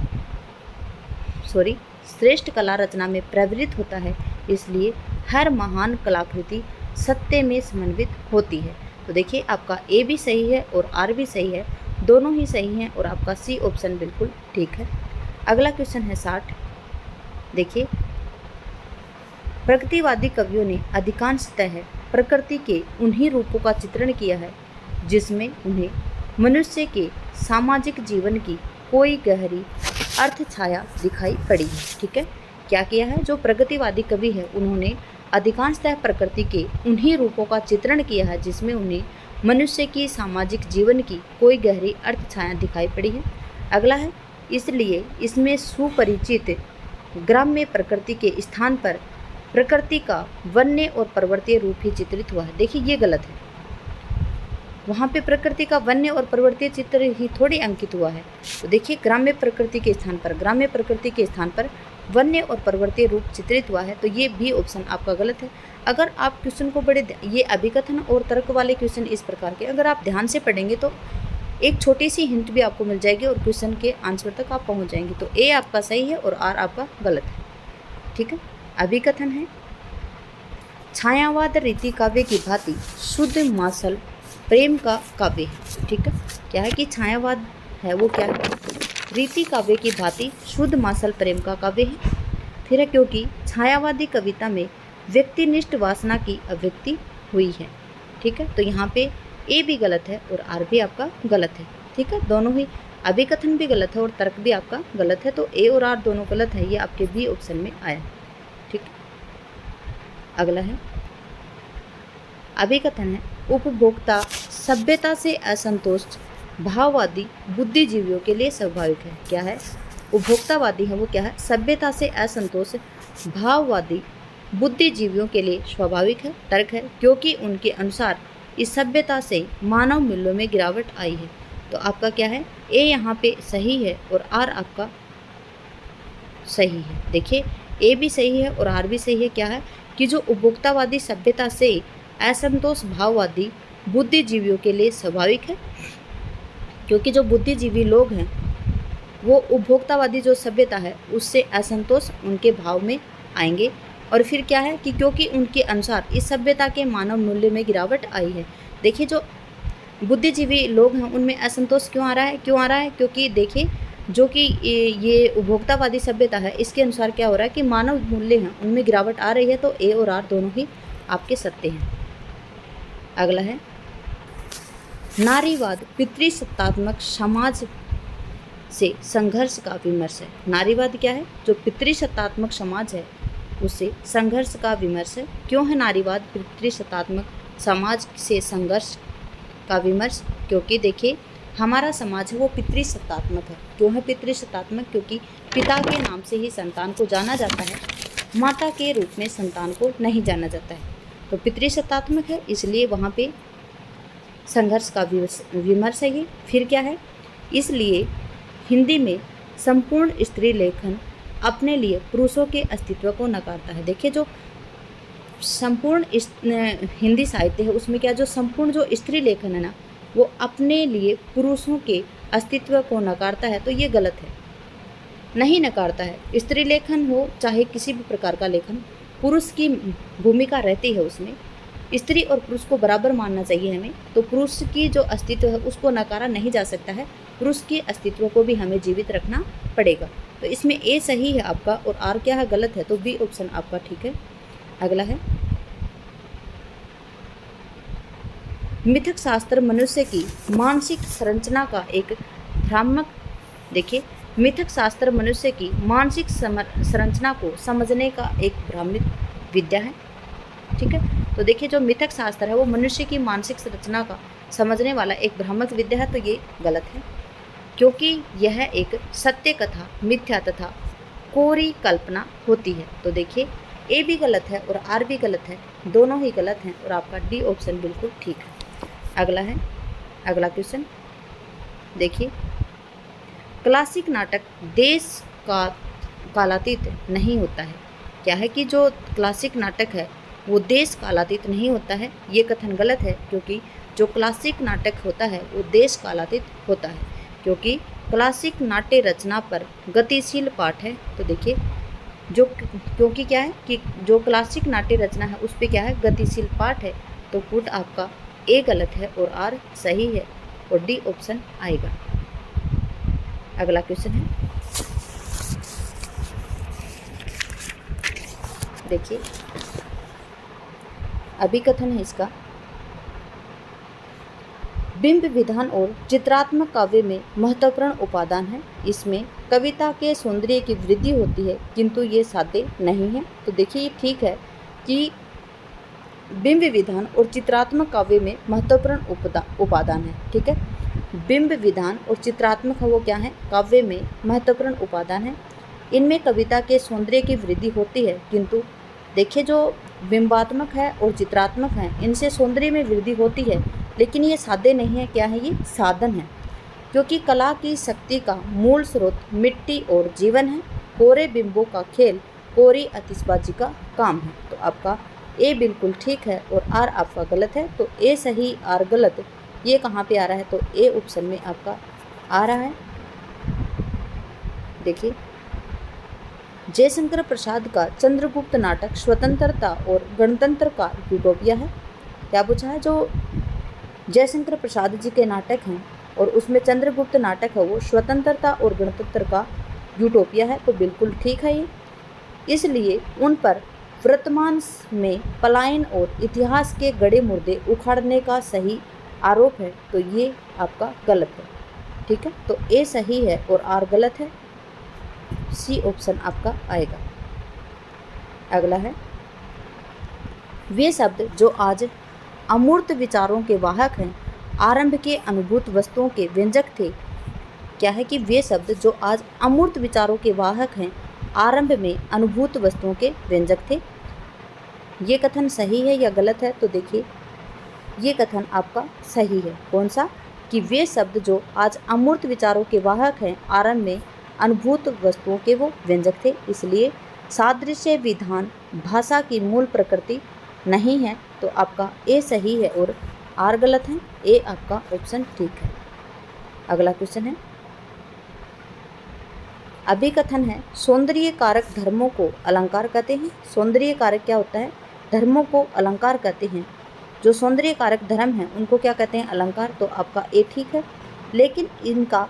श्रेष्ठ कला रचना में प्रवृत्त होता है। इसलिए हर महान कलाकृति सत्य में समन्वित होती है। तो देखिए, आपका ए भी सही है और आर भी सही है, दोनों ही सही हैं और आपका सी ऑप्शन बिल्कुल ठीक है। अगला क्वेश्चन है 60। देखिए, प्रकृतिवादी कवियों ने अधिकांशतः प्रकृति के उन्हीं रूपों का चित्रण किया है जिसमें उन्हें मनुष्य के सामाजिक जीवन की कोई गहरी अर्थ छाया दिखाई पड़ी है। ठीक है, क्या किया है, जो प्रगतिवादी कवि है उन्होंने अधिकांशतः प्रकृति के उन्हीं रूपों का चित्रण किया है जिसमें उन्हें मनुष्य की सामाजिक जीवन की कोई गहरी अर्थ छाया दिखाई पड़ी है। अगला है, इसलिए इसमें सुपरिचित ग्राम्य प्रकृति के स्थान पर प्रकृति का वन्य और पर्वतीय रूप ही चित्रित हुआ है। देखिए, ये गलत है, वहाँ पे प्रकृति का वन्य और पर्वतीय चित्र ही थोड़ी अंकित हुआ है। तो देखिए, ग्राम्य प्रकृति के स्थान पर वन्य और पर्वतीय रूप चित्रित हुआ है, तो ये बी ऑप्शन आपका गलत है। अगर आप क्वेश्चन को ये अभिकथन और तर्क वाले क्वेश्चन इस प्रकार के अगर आप ध्यान से पढ़ेंगे तो एक छोटी सी हिंट भी आपको मिल जाएगी और क्वेश्चन के आंसर तक आप पहुँच जाएंगे। तो ए आपका सही है और आर आपका गलत है। ठीक है, अभिकथन है, छायावाद रीति काव्य की भांति शुद्ध मासल प्रेम का काव्य है। ठीक है, क्या है कि छायावाद है वो क्या है, रीति काव्य की भांति शुद्ध मासल प्रेम का काव्य है। फिर है, क्योंकि छायावादी कविता में व्यक्तिनिष्ठ वासना की अभिव्यक्ति हुई है। ठीक है, तो यहाँ पे ए भी गलत है और आर भी आपका गलत है। ठीक है, दोनों ही अभिकथन भी गलत है और तर्क भी आपका गलत है, तो ए और आर दोनों गलत है, ये आपके बी ऑप्शन में आया। ठीक, अगला है, अभिकथन है, उपभोक्ता सभ्यता से असंतोष भाववादी बुद्धिजीवियों के लिए स्वाभाविक है। क्या है, उपभोक्तावादी है वो क्या है, सभ्यता से असंतोष भाववादी बुद्धिजीवियों के लिए स्वाभाविक है। तर्क है, क्योंकि उनके अनुसार इस सभ्यता से मानव मूल्यों में गिरावट आई है। तो आपका क्या है, ए यहाँ पे सही है और आर आपका सही है। देखिए, ए भी सही है और आर भी सही है। क्या है कि जो उपभोक्तावादी सभ्यता से असंतोष भाववादी बुद्धिजीवियों के लिए स्वाभाविक है, क्योंकि जो बुद्धिजीवी लोग हैं वो उपभोक्तावादी जो सभ्यता है उससे असंतोष उनके भाव में आएंगे। और फिर क्या है कि क्योंकि उनके अनुसार इस सभ्यता के मानव मूल्य में गिरावट आई है। देखिए, जो बुद्धिजीवी लोग हैं उनमें असंतोष क्यों आ रहा है, क्योंकि देखिए, जो कि ये उपभोक्तावादी सभ्यता है इसके अनुसार क्या हो रहा है कि मानव मूल्य हैं उनमें गिरावट आ रही है। तो ए और आर दोनों ही आपके सत्य हैं। अगला है, नारीवाद पितृसत्तात्मक समाज से संघर्ष का विमर्श है। नारीवाद क्या है, जो पितृसत्तात्मक समाज है उससे संघर्ष का विमर्श है। क्यों है नारीवाद पितृसत्तात्मक समाज से संघर्ष का विमर्श, क्योंकि देखिए हमारा समाज है वो पितृसत्तात्मक है। क्यों है पितृसत्तात्मक, क्योंकि पिता के नाम से ही संतान को जाना जाता है, माता के रूप में संतान को नहीं जाना जाता है। तो पितृसत्तात्मक है, इसलिए वहाँ पे संघर्ष का विमर्श है ये। फिर क्या है, इसलिए हिंदी में संपूर्ण स्त्री लेखन अपने लिए पुरुषों के अस्तित्व को नकारता है। देखिए जो संपूर्ण हिंदी साहित्य है उसमें क्या, जो संपूर्ण जो स्त्री लेखन है ना, वो अपने लिए पुरुषों के अस्तित्व को नकारता है, तो ये गलत है, नहीं नकारता है। स्त्री लेखन हो चाहे किसी भी प्रकार का लेखन, पुरुष की भूमिका रहती है उसमें। स्त्री और पुरुष को बराबर मानना चाहिए हमें। तो पुरुष की जो अस्तित्व है उसको नकारा नहीं जा सकता है, पुरुष के अस्तित्व को भी हमें जीवित रखना पड़ेगा। तो इसमें ए सही है आपका और आर क्या है, गलत है। तो बी ऑप्शन आपका ठीक है। अगला है, मिथक शास्त्र मनुष्य की मानसिक संरचना का एक भ्रामक, देखिए मिथक शास्त्र मनुष्य की मानसिक संरचना को समझने का एक भ्रामक विद्या है। ठीक है, तो देखिए जो मिथक शास्त्र है वो मनुष्य की मानसिक संरचना का समझने वाला एक भ्रामक विद्या है, तो ये गलत है, क्योंकि यह एक सत्य कथा, मिथ्या तथा कोरी कल्पना होती है। तो देखिए ए भी गलत है और आर भी गलत है, दोनों ही गलत हैं और आपका डी ऑप्शन बिल्कुल ठीक है। अगला है, अगला क्वेश्चन देखिए, क्लासिक नाटक देश का कालातीत नहीं होता है। क्या है कि जो क्लासिक नाटक है वो देश कालातीत नहीं होता है, ये कथन गलत है, क्योंकि जो क्लासिक नाटक होता है वो देश कालातीत होता है, क्योंकि क्लासिक नाट्य रचना पर गतिशील पाठ है। तो देखिए जो, क्योंकि क्या है कि जो क्लासिक नाट्य रचना है उस पर क्या है, गतिशील पाठ है। तो पुट आपका ए गलत है और आर सही है और डी ऑप्शन आएगा। अगला क्वेश्चन है, देखिए अभिकथन है इसका, बिंब विधान और चित्रात्मक काव्य में महत्वपूर्ण उपादान है। इसमें कविता के सौंदर्य की वृद्धि होती है किंतु ये साध्य नहीं है। तो देखिए ये ठीक है कि बिंब विधान और चित्रात्मक काव्य में महत्वपूर्ण उपादान है। ठीक है, बिंब विधान और चित्रात्मक वो क्या है, काव्य में महत्वपूर्ण उपादान है। इनमें कविता के सौंदर्य की वृद्धि होती है, किंतु देखिए जो बिंबात्मक है और चित्रात्मक है इनसे सौंदर्य में वृद्धि होती है, लेकिन ये साध्य नहीं है। क्या है, ये साधन है, क्योंकि कला की शक्ति का मूल स्रोत मिट्टी और जीवन है। कोरे बिंबों का खेल कोरी आतिशबाजी का काम है। तो आपका ए बिल्कुल ठीक है और आर आपका गलत है। तो ए सही आर गलत, ये कहाँ पे आ रहा है, तो ए ऑप्शन में आपका आ रहा है। देखिए जयशंकर प्रसाद का चंद्रगुप्त नाटक स्वतंत्रता और गणतंत्र का यूटोपिया है। क्या पूछा है, जो जयशंकर प्रसाद जी के नाटक हैं और उसमें चंद्रगुप्त नाटक है वो स्वतंत्रता और गणतंत्र का यूटोपिया है। तो बिल्कुल ठीक है ये, इसलिए उन पर वर्तमान में पलायन और इतिहास के गड़े मुर्दे उखाड़ने का सही आरोप है। तो ये आपका गलत है। ठीक है, तो ए सही है और आर गलत है, सी ऑप्शन आपका आएगा। अगला है, वे शब्द जो आज अमूर्त विचारों के वाहक हैं आरंभ के अनुभूत वस्तुओं के व्यंजक थे। क्या है कि वे शब्द जो आज अमूर्त विचारों के वाहक हैं आरंभ में अनुभूत वस्तुओं के व्यंजक थे। ये कथन सही है या गलत है, तो देखिए ये कथन आपका सही है। कौन सा, कि वे शब्द जो आज अमूर्त विचारों के वाहक हैं आरंभ में अनुभूत वस्तुओं के वो व्यंजक थे। इसलिए सादृश्य विधान भाषा की मूल प्रकृति नहीं है। तो आपका ए सही है और आर गलत है, ए आपका ऑप्शन ठीक है। अगला क्वेश्चन है, अभिकथन है सौंदर्य कारक धर्मों को अलंकार कहते हैं। सौंदर्य कारक क्या होता है, धर्मों को अलंकार कहते हैं। जो सौंदर्य कारक धर्म हैं उनको क्या कहते हैं, अलंकार। तो आपका ए ठीक है, लेकिन इनका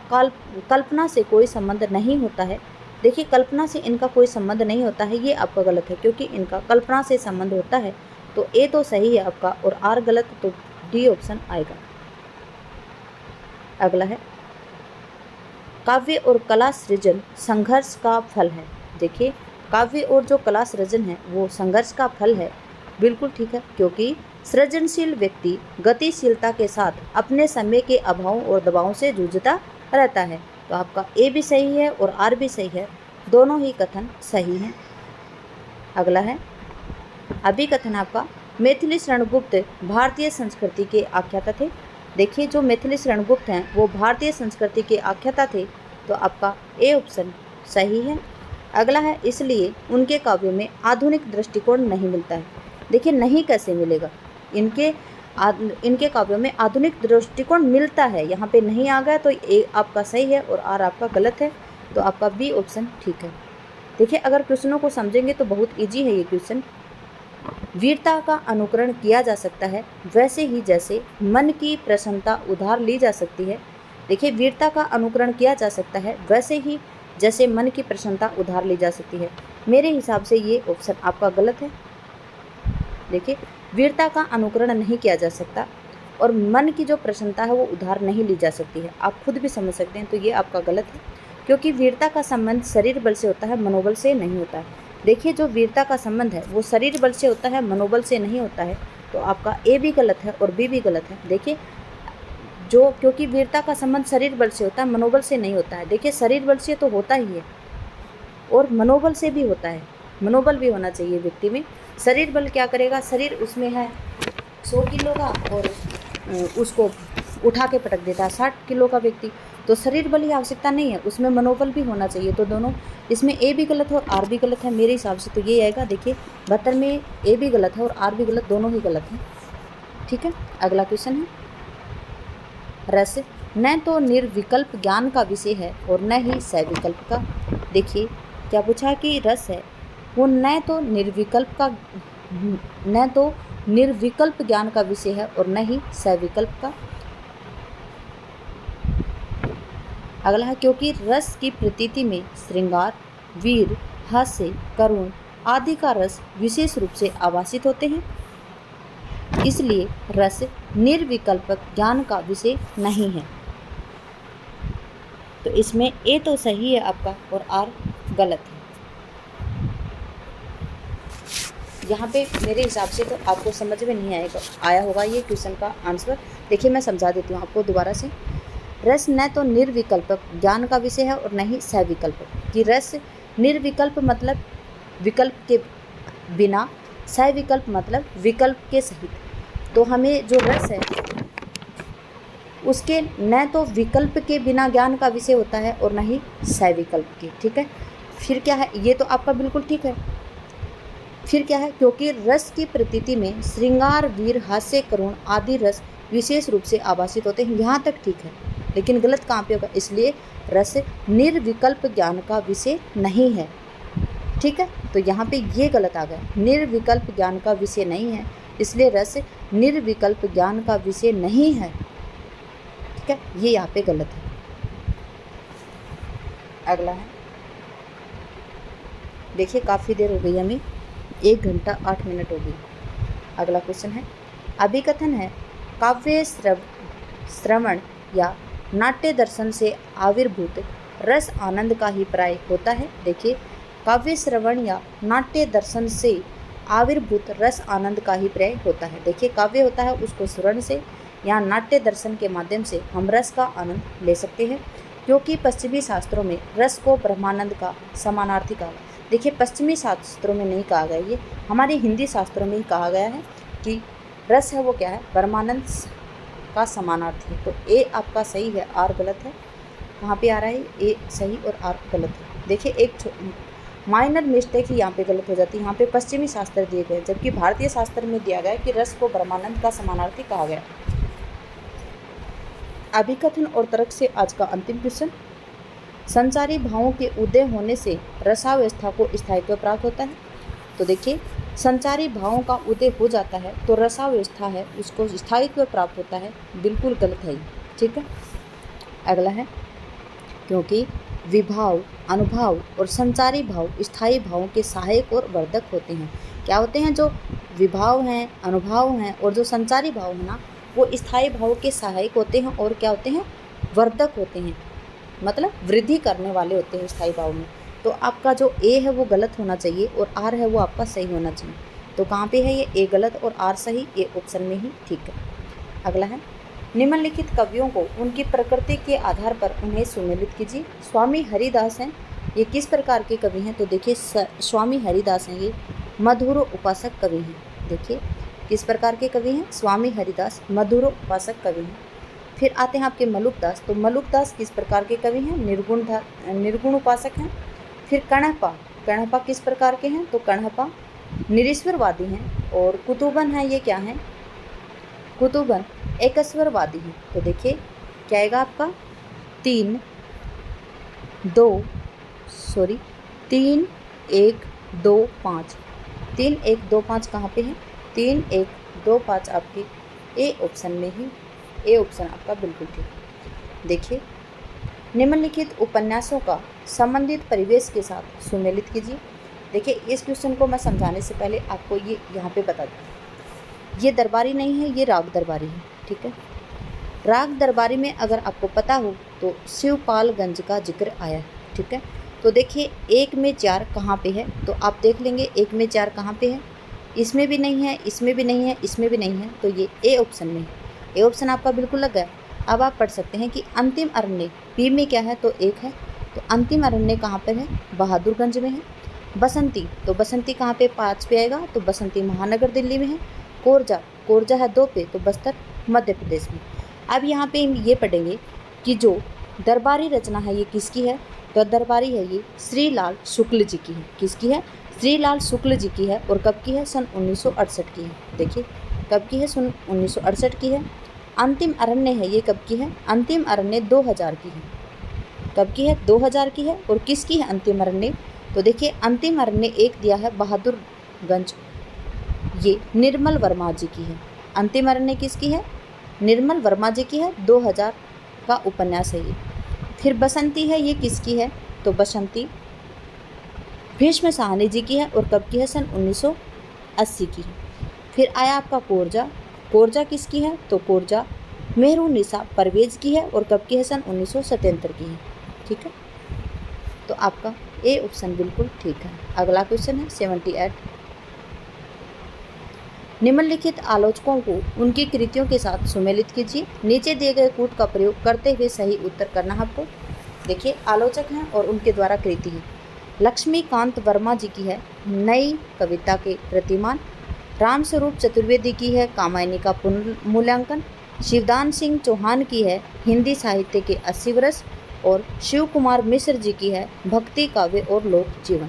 कल्पना से कोई संबंध नहीं होता है। देखिए कल्पना से इनका कोई संबंध नहीं होता है, ये आपका गलत है, क्योंकि इनका कल्पना से संबंध होता है। तो ए तो सही है आपका और आर गलत, तो डी ऑप्शन आएगा। अगला है, काव्य और कला सृजन संघर्ष का फल है। देखिए काव्य और जो कला सृजन है वो संघर्ष का फल है, बिल्कुल ठीक है, क्योंकि सृजनशील व्यक्ति गतिशीलता के साथ अपने समय के अभाव और दबाव से जूझता रहता है। तो आपका ए भी सही है और आर भी सही है, दोनों ही कथन सही हैं। अगला है, अभिकथन आपका मैथिली शरणगुप्त भारतीय संस्कृति के आख्याता थे। देखिए जो मिथिलेश शरणगुप्त हैं वो भारतीय संस्कृति के आख्याता थे, तो आपका ए ऑप्शन सही है। अगला है, इसलिए उनके काव्यों में आधुनिक दृष्टिकोण नहीं मिलता है। देखिए नहीं कैसे मिलेगा, इनके काव्यों में आधुनिक दृष्टिकोण मिलता है, यहाँ पे नहीं आ गया, तो ए आपका सही है और आर आपका गलत है, तो आपका बी ऑप्शन ठीक है। देखिए अगर क्वेश्चनों को समझेंगे तो बहुत इजी है ये क्वेश्चन। वीरता का अनुकरण किया जा सकता है वैसे ही जैसे मन की प्रसन्नता उधार ली जा सकती है। देखिए वीरता का अनुकरण किया जा सकता है वैसे ही जैसे मन की प्रसन्नता उधार ली जा सकती है। मेरे हिसाब से ये ऑप्शन आपका गलत है। देखिए वीरता का अनुकरण नहीं किया जा सकता और मन की जो प्रसन्नता है वो उधार नहीं ली जा सकती है, आप खुद भी समझ सकते हैं, तो ये आपका गलत है, क्योंकि वीरता का संबंध शरीर बल से होता है, मनोबल से नहीं होता है। देखिए जो वीरता का संबंध है वो शरीर बल से होता है, मनोबल से नहीं होता है, तो आपका ए भी गलत है और बी भी गलत है। देखिए क्योंकि वीरता का संबंध शरीर बल से होता है, मनोबल से नहीं होता है। देखिए शरीर बल से तो होता ही है और मनोबल से भी होता है, मनोबल भी होना चाहिए व्यक्ति में। शरीर बल क्या करेगा, शरीर उसमें है 100 किलो का और उसको उठा के पटक देता है 60 किलो का व्यक्ति, तो शरीर बल की आवश्यकता नहीं है, उसमें मनोबल भी होना चाहिए। तो दोनों इसमें ए भी गलत है और आर भी गलत है मेरे हिसाब से, तो ये आएगा। देखिए 72 में ए भी गलत है और आर भी गलत, दोनों ही गलत हैं। ठीक है, अगला क्वेश्चन है, रस न तो निर्विकल्प ज्ञान का विषय है और न ही सविकल्प का। देखिए क्या पूछा कि रस है वो न तो निर्विकल्प ज्ञान का विषय है और न ही सविकल्प का। अगला है, क्योंकि रस की प्रतीति में श्रृंगार, वीर, हास्य, करुण आदि का रस विशेष रूप से आवासित होते हैं, इसलिए रस निर्विकल्प ज्ञान का विषय नहीं है। तो इसमें ए तो सही है आपका और आर गलत है। यहाँ पे मेरे हिसाब से तो आपको समझ में नहीं आया होगा ये क्वेश्चन का आंसर। देखिए मैं समझा देती हूँ आपको दोबारा से। रस न तो निर्विकल्प ज्ञान का विषय है और न ही सविकल्प। कि रस निर्विकल्प मतलब विकल्प के बिना, सविकल्प मतलब विकल्प के सहित। तो हमें जो रस है उसके न तो विकल्प के बिना ज्ञान का विषय होता है और न ही सविकल्प के। ठीक है, फिर क्या है, ये तो आपका बिल्कुल ठीक है। फिर क्या है, क्योंकि रस की प्रतीति में श्रृंगार, वीर, हास्य, करुण आदि रस विशेष रूप से आवासित होते हैं, यहाँ तक ठीक है, लेकिन गलत कहाँ पे होगा, इसलिए रस निर्विकल्प ज्ञान का विषय नहीं है। ठीक है, तो यहाँ पे ये गलत आ गया, निर्विकल्प ज्ञान का विषय नहीं है, इसलिए रस निर्विकल्प ज्ञान का विषय नहीं है। ठीक है, ये यहाँ पे गलत है। अगला है, देखिए काफ़ी देर हो गई हमें, 1 घंटा 8 मिनट हो गई। अगला क्वेश्चन है, अभिकथन है काव्य श्रवण या नाट्य दर्शन से आविर्भूत रस आनंद का ही प्राय होता है। देखिए काव्य श्रवण या नाट्य दर्शन से आविर्भूत रस आनंद का ही प्राय होता है। देखिए काव्य होता है उसको श्रवण से या नाट्य दर्शन के माध्यम से हम रस का आनंद ले सकते हैं, क्योंकि पश्चिमी शास्त्रों में रस को ब्रह्मानंद का समानार्थी कहा। देखिए पश्चिमी शास्त्रों में नहीं कहा गया, ये हमारे हिंदी शास्त्रों में ही कहा गया है कि रस है वो क्या है, ब्रह्मानंद का समानार्थी है। तो ए आपका सही है, आर गलत है। कहाँ पे आ रहा है, ए सही और आर गलत है। देखिए एक माइनर मिस्टेक ही यहाँ पे गलत हो जाती है, यहाँ पे पश्चिमी शास्त्र दिए गए जबकि भारतीय शास्त्र में दिया गया है कि रस को ब्रह्मानंद का समानार्थी कहा गया। अभिकथन और तर्क से आज का अंतिम क्वेश्चन, संचारी भावों के उदय होने से रसावस्था को स्थायित्व प्राप्त होता है। तो देखिए संचारी भावों का उदय हो जाता है तो रसावस्था है उसको स्थायित्व प्राप्त होता है, बिल्कुल गलत है। ठीक है, अगला है, क्योंकि विभाव, अनुभाव और संचारी भाव स्थायी भावों के सहायक और वर्धक होते हैं। क्या होते हैं, जो विभाव हैं, अनुभाव हैं और जो संचारी भाव है ना, वो स्थायी भाव के सहायक होते हैं और क्या होते हैं, वर्धक होते हैं, मतलब वृद्धि करने वाले होते हैं स्थायी भाव में। तो आपका जो ए है वो गलत होना चाहिए और आर है वो आपका सही होना चाहिए। तो कहाँ पे है ये, ए गलत और आर सही, ये ऑप्शन में ही ठीक है। अगला है, निम्नलिखित कवियों को उनकी प्रकृति के आधार पर उन्हें सुमेलित कीजिए। स्वामी हरिदास हैं, ये किस प्रकार के कवि हैं, तो देखिए स्वामी हरिदास हैं ये मधुर उपासक कवि हैं। देखिए किस प्रकार के कवि हैं, स्वामी हरिदास मधुर उपासक कवि हैं। फिर आते हैं आपके मलुकदास। तो मलुकदास किस प्रकार के कवि हैं? निर्गुण उपासक हैं। फिर कणप्पा किस प्रकार के हैं? तो कणप्पा निरीश्वरवादी हैं। और कुतुबन है, ये क्या है? कुतुबन एकस्वरवादी हैं। तो देखिए क्या आएगा आपका 3 1 2 5। 3 1 2 5 कहाँ पे है? 3 1 2 5 आपके ए ऑप्शन में ही, ए ऑप्शन आपका बिल्कुल ठीक। देखिए निम्नलिखित उपन्यासों का संबंधित परिवेश के साथ सुमेलित कीजिए। देखिए इस क्वेश्चन को मैं समझाने से पहले आपको ये यहाँ पे बता दूँ, ये दरबारी नहीं है, ये राग दरबारी है। ठीक है, राग दरबारी में अगर आपको पता हो तो शिवपालगंज का जिक्र आया है। ठीक है, तो देखिए 1 में 4 कहाँ पे है? तो आप देख लेंगे 1 में 4 कहाँ पे है? इसमें भी नहीं है, इसमें भी नहीं है, इसमें भी नहीं है, तो ये ए ऑप्शन में है। ए ऑप्शन आपका बिल्कुल लग गया। अब आप पढ़ सकते हैं कि अंतिम अरण्य बी में क्या है? तो 1 है। तो अंतिम अरण्य कहाँ पर है? बहादुरगंज में है। बसंती, तो बसंती कहाँ पे? 5 पे आएगा, तो बसंती महानगर दिल्ली में है। कोरजा है 2 पे, तो बस्तर मध्य प्रदेश में। अब यहाँ पे हम ये पढ़ेंगे कि जो दरबारी रचना है ये किसकी है? तो दरबारी है ये श्रीलाल शुक्ल जी की है। किसकी है? श्रीलाल शुक्ल जी की है। और कब की है? सन 1968 की है। देखिए कब की है? सन 1968 की है। अंतिम अरण्य है ये कब की है? अंतिम अरण्य 2000 की है। कब की है? 2000 की है। और किसकी है अंतिम अरण्य? तो देखिए अंतिम अरण्य एक दिया है बहादुरगंज, ये निर्मल वर्मा जी की है। अंतिम अरण्य किसकी है? निर्मल वर्मा जी की है। 2000 का उपन्यास है ये। फिर बसंती है, ये किसकी है? तो बसंती भीष्म साहनी जी की है। और कब की है? सन 1980 की है। फिर आया आपका कोरजा किसकी है? तो कोरजा मेहरुन्निसा परवेज की है। और कब की है? सन 1977 की है। ठीक है, तो आपका ए ऑप्शन बिल्कुल ठीक है। अगला क्वेश्चन है 78। निम्नलिखित आलोचकों को उनकी कृतियों के साथ सुमेलित कीजिए। नीचे दिए गए कूट का प्रयोग करते हुए सही उत्तर करना है आपको। देखिए आलोचक हैं और उनके द्वारा कृति है। लक्ष्मीकांत वर्मा जी की है नई कविता के प्रतिमान। रामस्वरूप चतुर्वेदी की है कामायनी का पुनर्मूल्यांकन। शिवदान सिंह चौहान की है हिंदी साहित्य के 80 वर्ष। और शिव कुमार मिश्र जी की है भक्ति काव्य और लोक जीवन।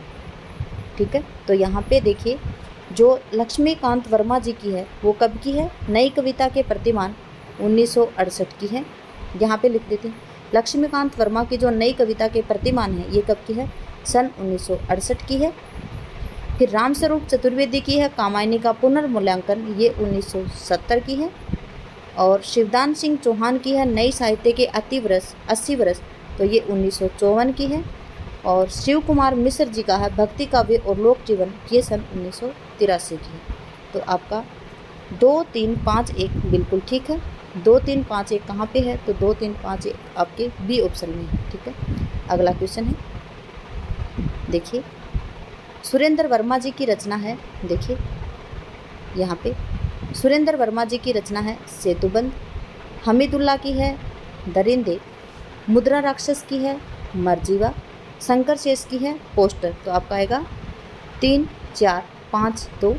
ठीक है, तो यहाँ पे देखिए जो लक्ष्मीकांत वर्मा जी की है वो कब की है? नई कविता के प्रतिमान 1968 की है। यहाँ पे लिख देते हैं लक्ष्मीकांत वर्मा की जो नई कविता के प्रतिमान है ये कब की है? सन 1968 की है। फिर रामस्वरूप चतुर्वेदी की है कामायनी का पुनर्मूल्यांकन, ये 1970 की है। और शिवदान सिंह चौहान की है नई साहित्य के 80 वर्ष, तो ये 1954 की है। और शिव कुमार मिश्र जी का है भक्ति काव्य और लोक जीवन, ये सन 1983 की है। तो आपका 2 3 5 1 बिल्कुल ठीक है। 2 3 5 1 कहाँ पे है? तो 2 3 5 1 आपके बी ऑप्शन में है। ठीक है, अगला क्वेश्चन है, देखिए सुरेंद्र वर्मा जी की रचना है। देखिए यहाँ पे सुरेंद्र वर्मा जी की रचना है सेतुबंध। हमीदुल्ला की है दरिंदे। मुद्रा राक्षस की है मरजीवा। शंकर शेष की है पोस्टर। तो आपका आएगा 3 4 5 2।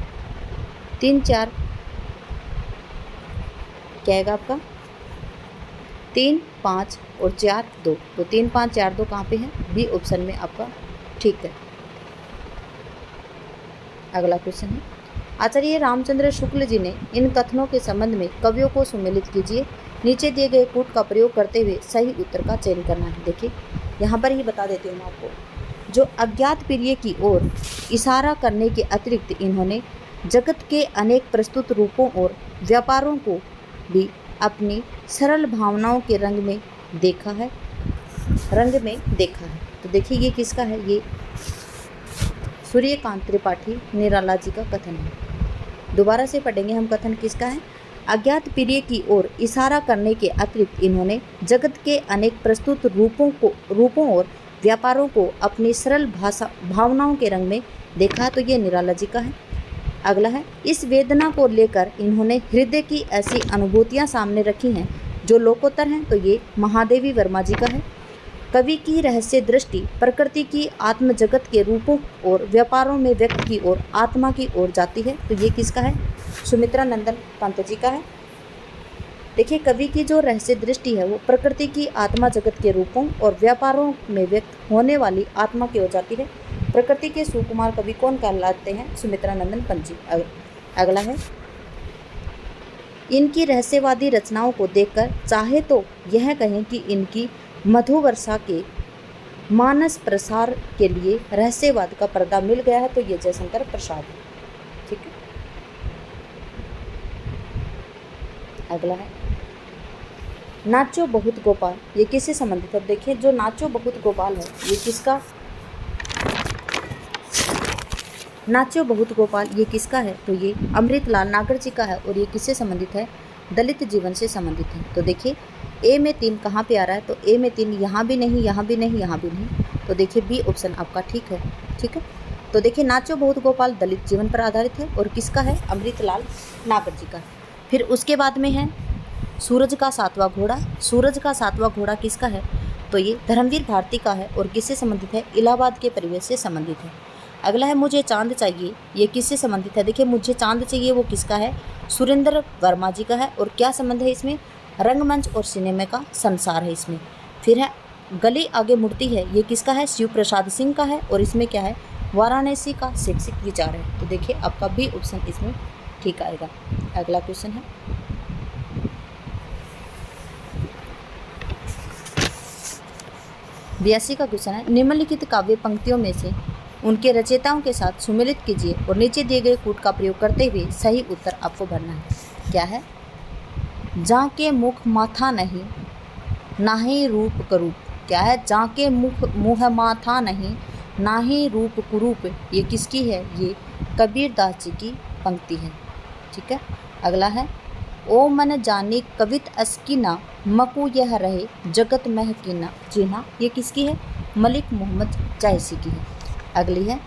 3 4 क्या आएगा आपका? 3 5 और 4 2। तो 3 5 4 2 कहाँ पे है? बी ऑप्शन में आपका ठीक है। अगला क्वेश्चन है, आचार्य रामचंद्र शुक्ल जी ने इन कथनों के संबंध में कवियों को सुमेलित कीजिए। नीचे दिए गए कूट का प्रयोग करते हुए सही उत्तर का चयन करना है। देखिए यहाँ पर ही बता देती हूँ मैं आपको, जो अज्ञात प्रिय की ओर इशारा करने के अतिरिक्त इन्होंने जगत के अनेक प्रस्तुत रूपों और व्यापारों को भी अपनी सरल भावनाओं के रंग में देखा है। तो देखिए ये किसका है? ये सूर्यकांत त्रिपाठी निराला जी का कथन है। दोबारा से पढ़ेंगे हम, कथन किसका है? अज्ञात प्रिय की ओर इशारा करने के अतिरिक्त इन्होंने जगत के अनेक प्रस्तुत रूपों और व्यापारों को अपनी सरल भावनाओं के रंग में देखा। तो ये निराला जी का है। अगला है, इस वेदना को लेकर इन्होंने हृदय की ऐसी अनुभूतियां सामने रखी हैं जो लोकोत्तर हैं। तो ये महादेवी वर्मा जी का है। कवि की रहस्य दृष्टि प्रकृति की आत्म जगत के रूपों और व्यापारों में व्यक्त की ओर आत्मा की ओर जाती है। तो ये किसका है? सुमित्रा नंदन पंत जी का है। देखिए कवि की जो रहस्य दृष्टि है वो प्रकृति की आत्मा जगत के रूपों और व्यापारों में व्यक्त होने वाली आत्मा की हो जाती है। प्रकृति के सुकुमार कवि कौन कहलाते हैं? सुमित्रा नंदन पंत जी। अगला है, इनकी रहस्यवादी रचनाओं को देखकर चाहे तो यह कहें कि इनकी मधु वर्षा के मानस प्रसार के लिए रहस्यवाद का पर्दा मिल गया है, तो ये जयशंकर प्रसाद है। ठीक है, अगला है, नाचो बहुत गोपाल, ये किससे संबंधित है? देखिए जो नाचो बहुत गोपाल है ये किसका, नाचो बहुत गोपाल ये किसका है? तो ये अमृतलाल नागर जी का है। और ये किससे संबंधित है? दलित जीवन से संबंधित है। तो देखिए ए में 3 कहाँ पे आ रहा है? तो ए में 3 यहाँ भी नहीं, यहाँ भी नहीं, यहाँ भी नहीं। तो देखिए बी ऑप्शन आपका ठीक है। ठीक है, तो देखिए नाचो बहुत गोपाल दलित जीवन पर आधारित है और किसका है? अमृतलाल नागर जी का। फिर उसके बाद में है सूरज का 7वां घोड़ा। सूरज का 7वां घोड़ा किसका है? तो ये धर्मवीर भारती का है और किससे संबंधित है? इलाहाबाद के परिवेश से संबंधित है। अगला है मुझे चांद चाहिए, ये किससे संबंधित है? देखिए मुझे चांद चाहिए वो किसका है? सुरेंद्र वर्मा जी का है। और क्या संबंध है इसमें? रंगमंच और सिनेमा का संसार है इसमें। फिर है गली आगे मुड़ती है, ये किसका है? शिव प्रसाद सिंह का है। और इसमें क्या है? वाराणसी का शैक्षिक विचार है। तो देखिए आपका बी ऑप्शन इसमें ठीक आएगा। अगला क्वेश्चन है, 82 का क्वेश्चन है, निम्नलिखित काव्य पंक्तियों में से उनके रचयिताओं के साथ सुमेलित कीजिए और नीचे दिए गए कूट का प्रयोग करते हुए सही उत्तर आपको भरना है। क्या है? जाके मुख माथा नहीं, नाहि रूप करूप। क्या है? जाके मुख मुँह माथा नहीं, नाहि रूप कुरूप। ये किसकी है? ये कबीर दास जी की पंक्ति है। ठीक है, अगला है, ओ मन जानी कवित अस्किना, मकू यह रहे जगत मह कीना जीना। ये किसकी है? मलिक मोहम्मद जायसी की है। अगली है,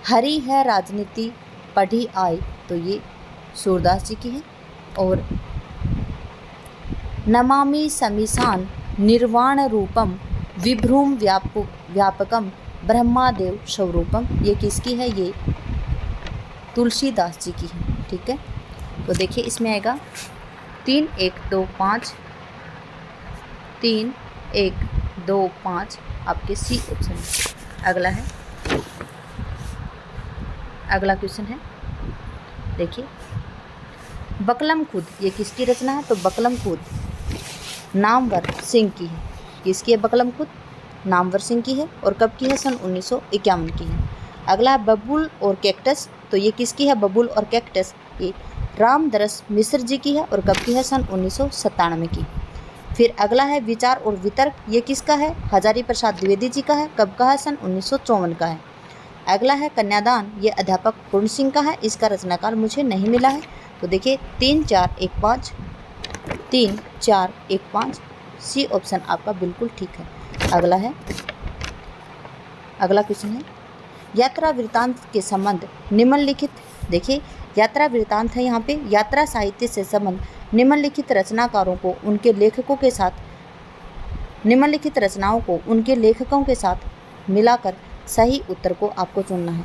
हरी है राजनीति पढ़ी आई। तो ये सूरदास जी की है। और नमामि समीसान निर्वाण रूपम, विभ्रूम व्यापकम ब्रह्मादेव स्वरूपम। ये किसकी है? ये तुलसीदास जी की है। ठीक है, तो देखिए इसमें आएगा 3 1 2 5, 3 1 2 5 आपके सी ऑप्शन है। अगला है, अगला क्वेश्चन है, देखिए बकलम खुद, ये किसकी रचना है? तो बकलम खुद नामवर सिंह की है। किसकी है बकलम खुद? नामवर सिंह की है। और कब की है? सन 1951 की है। अगला है बबुल और कैक्टस। तो ये किसकी है? बबुल और कैक्टस ये रामदरस मिश्र जी की है। और कब की है? सन 1997 की। फिर अगला है विचार और वितर्क। ये किसका है? हजारी प्रसाद द्विवेदी जी का है। कब का है? सन 1954 का है। अगला है कन्यादान, ये अध्यापक पूर्ण सिंह का है। इसका रचनाकार मुझे नहीं मिला है। तो देखिए 3 4 1 5, 3 4 1 5 सी ऑप्शन आपका बिल्कुल ठीक है। अगला है, अगला क्वेश्चन है, यात्रा वृत्तांत के संबंध निम्नलिखित। देखिए यात्रा वृत्तांत है, यहाँ पे यात्रा साहित्य से संबंध निम्नलिखित रचनाकारों को उनके लेखकों के साथ, निम्नलिखित रचनाओं को उनके लेखकों के साथ मिलाकर सही उत्तर को आपको चुनना है।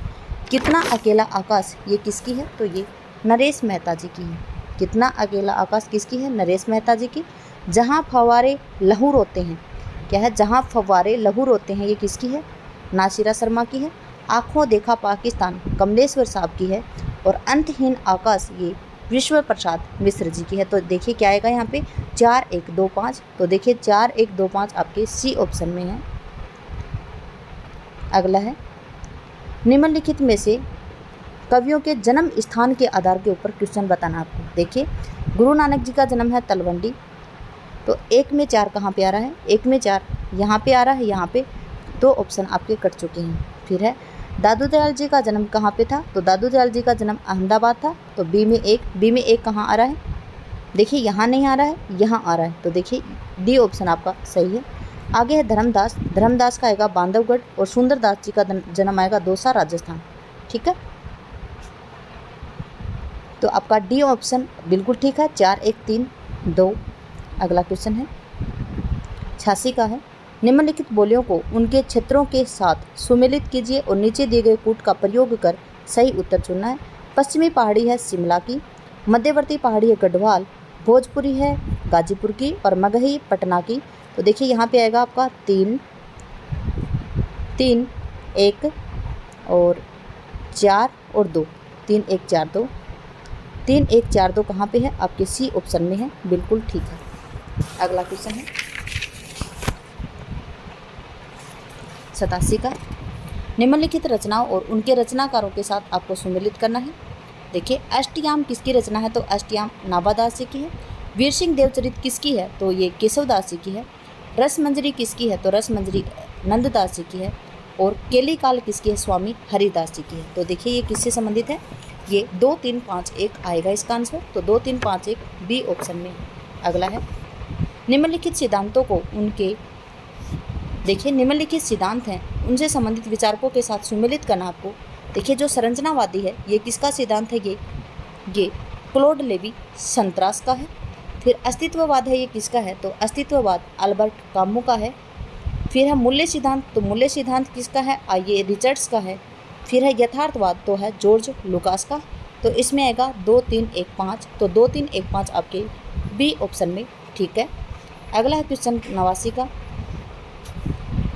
कितना अकेला आकाश, ये किसकी है? तो ये नरेश मेहता जी की है। कितना अकेला आकाश किसकी है? नरेश मेहता जी की। जहाँ फव्वारे लहू रोते हैं, क्या है? जहाँ फव्वारे लहू रोते हैं, ये किसकी है? नासिरा शर्मा की है। आँखों देखा पाकिस्तान कमलेश्वर साहब की है। और अंतहीन आकाश ये विश्व प्रसाद मिश्र जी की है। तो देखिए क्या आएगा यहाँ पे? 4 1 2 5। तो देखिए 4 1 2 5 आपके सी ऑप्शन में है। अगला है, निम्नलिखित में से कवियों के जन्म स्थान के आधार के ऊपर क्वेश्चन बताना आपको। देखिए गुरु नानक जी का जन्म है तलवंडी। तो 1 में 4 कहाँ पे आ रहा है? 1 में 4 यहाँ पे आ रहा है, यहाँ पे 2 ऑप्शन आपके कट चुके हैं। फिर है दादू दयाल जी का जन्म कहाँ पे था? तो दादू दयाल जी का जन्म अहमदाबाद था। तो बी में 1 कहाँ आ रहा है? देखिए यहाँ नहीं आ रहा है, यहाँ आ रहा है। तो देखिए डी ऑप्शन आपका सही है। आगे है धर्मदास। धर्मदास का आएगा बांधवगढ़। और सुंदरदास जी का जन्म आएगा दौसा राजस्थान। ठीक है, तो आपका डी ऑप्शन बिल्कुल ठीक है। 4 1 3 2। अगला क्वेश्चन है 86 का है, निम्नलिखित बोलियों को उनके क्षेत्रों के साथ सुमेलित कीजिए और नीचे दिए गए कूट का प्रयोग कर सही उत्तर चुनना है। पश्चिमी पहाड़ी है शिमला की, मध्यवर्ती पहाड़ी है गढ़वाल, भोजपुरी है गाजीपुर की और मगही पटना की। तो देखिए यहाँ पे आएगा आपका 3 3 1 और 4 और 2, 3 1 4 2, 3 1 4 2 कहाँ पे है? आपके सी ऑप्शन में है, बिल्कुल ठीक है। अगला क्वेश्चन है 87 का। निम्नलिखित रचनाओं और उनके रचनाकारों के साथ आपको सुमेलित करना है। देखिए अष्टयाम किसकी रचना है? तो अष्टयाम नाभादास जी की है। वीर सिंह देवचरित किसकी है? तो ये केशवदास जी की है। रसमंजरी किसकी है? तो रसमंजरी नंददास जी की है। और केली काल किसकी है? स्वामी हरिदास जी की है। तो देखिए ये किससे संबंधित है? ये 2 3 5 1 आएगा इसका आंसर। तो 2 3 5 1 बी ऑप्शन में। अगला है निम्नलिखित सिद्धांतों को उनके, देखिए निम्नलिखित सिद्धांत हैं उनसे संबंधित विचारकों के साथ सुमेलित करना आपको। देखिए जो संरचनावादी है ये किसका सिद्धांत है? ये क्लोड लेवी संतरास का है। फिर अस्तित्ववाद है, ये किसका है? तो अस्तित्ववाद अल्बर्ट कामू का है। फिर है मूल्य सिद्धांत, तो मूल्य सिद्धांत किसका है? ये रिचर्ड्स का है। फिर है यथार्थवाद, तो है जॉर्ज लुकास का। तो इसमें आएगा 2 3 1 5। तो 2 3 1 5 आपके बी ऑप्शन में ठीक है। अगला है क्वेश्चन 89 का।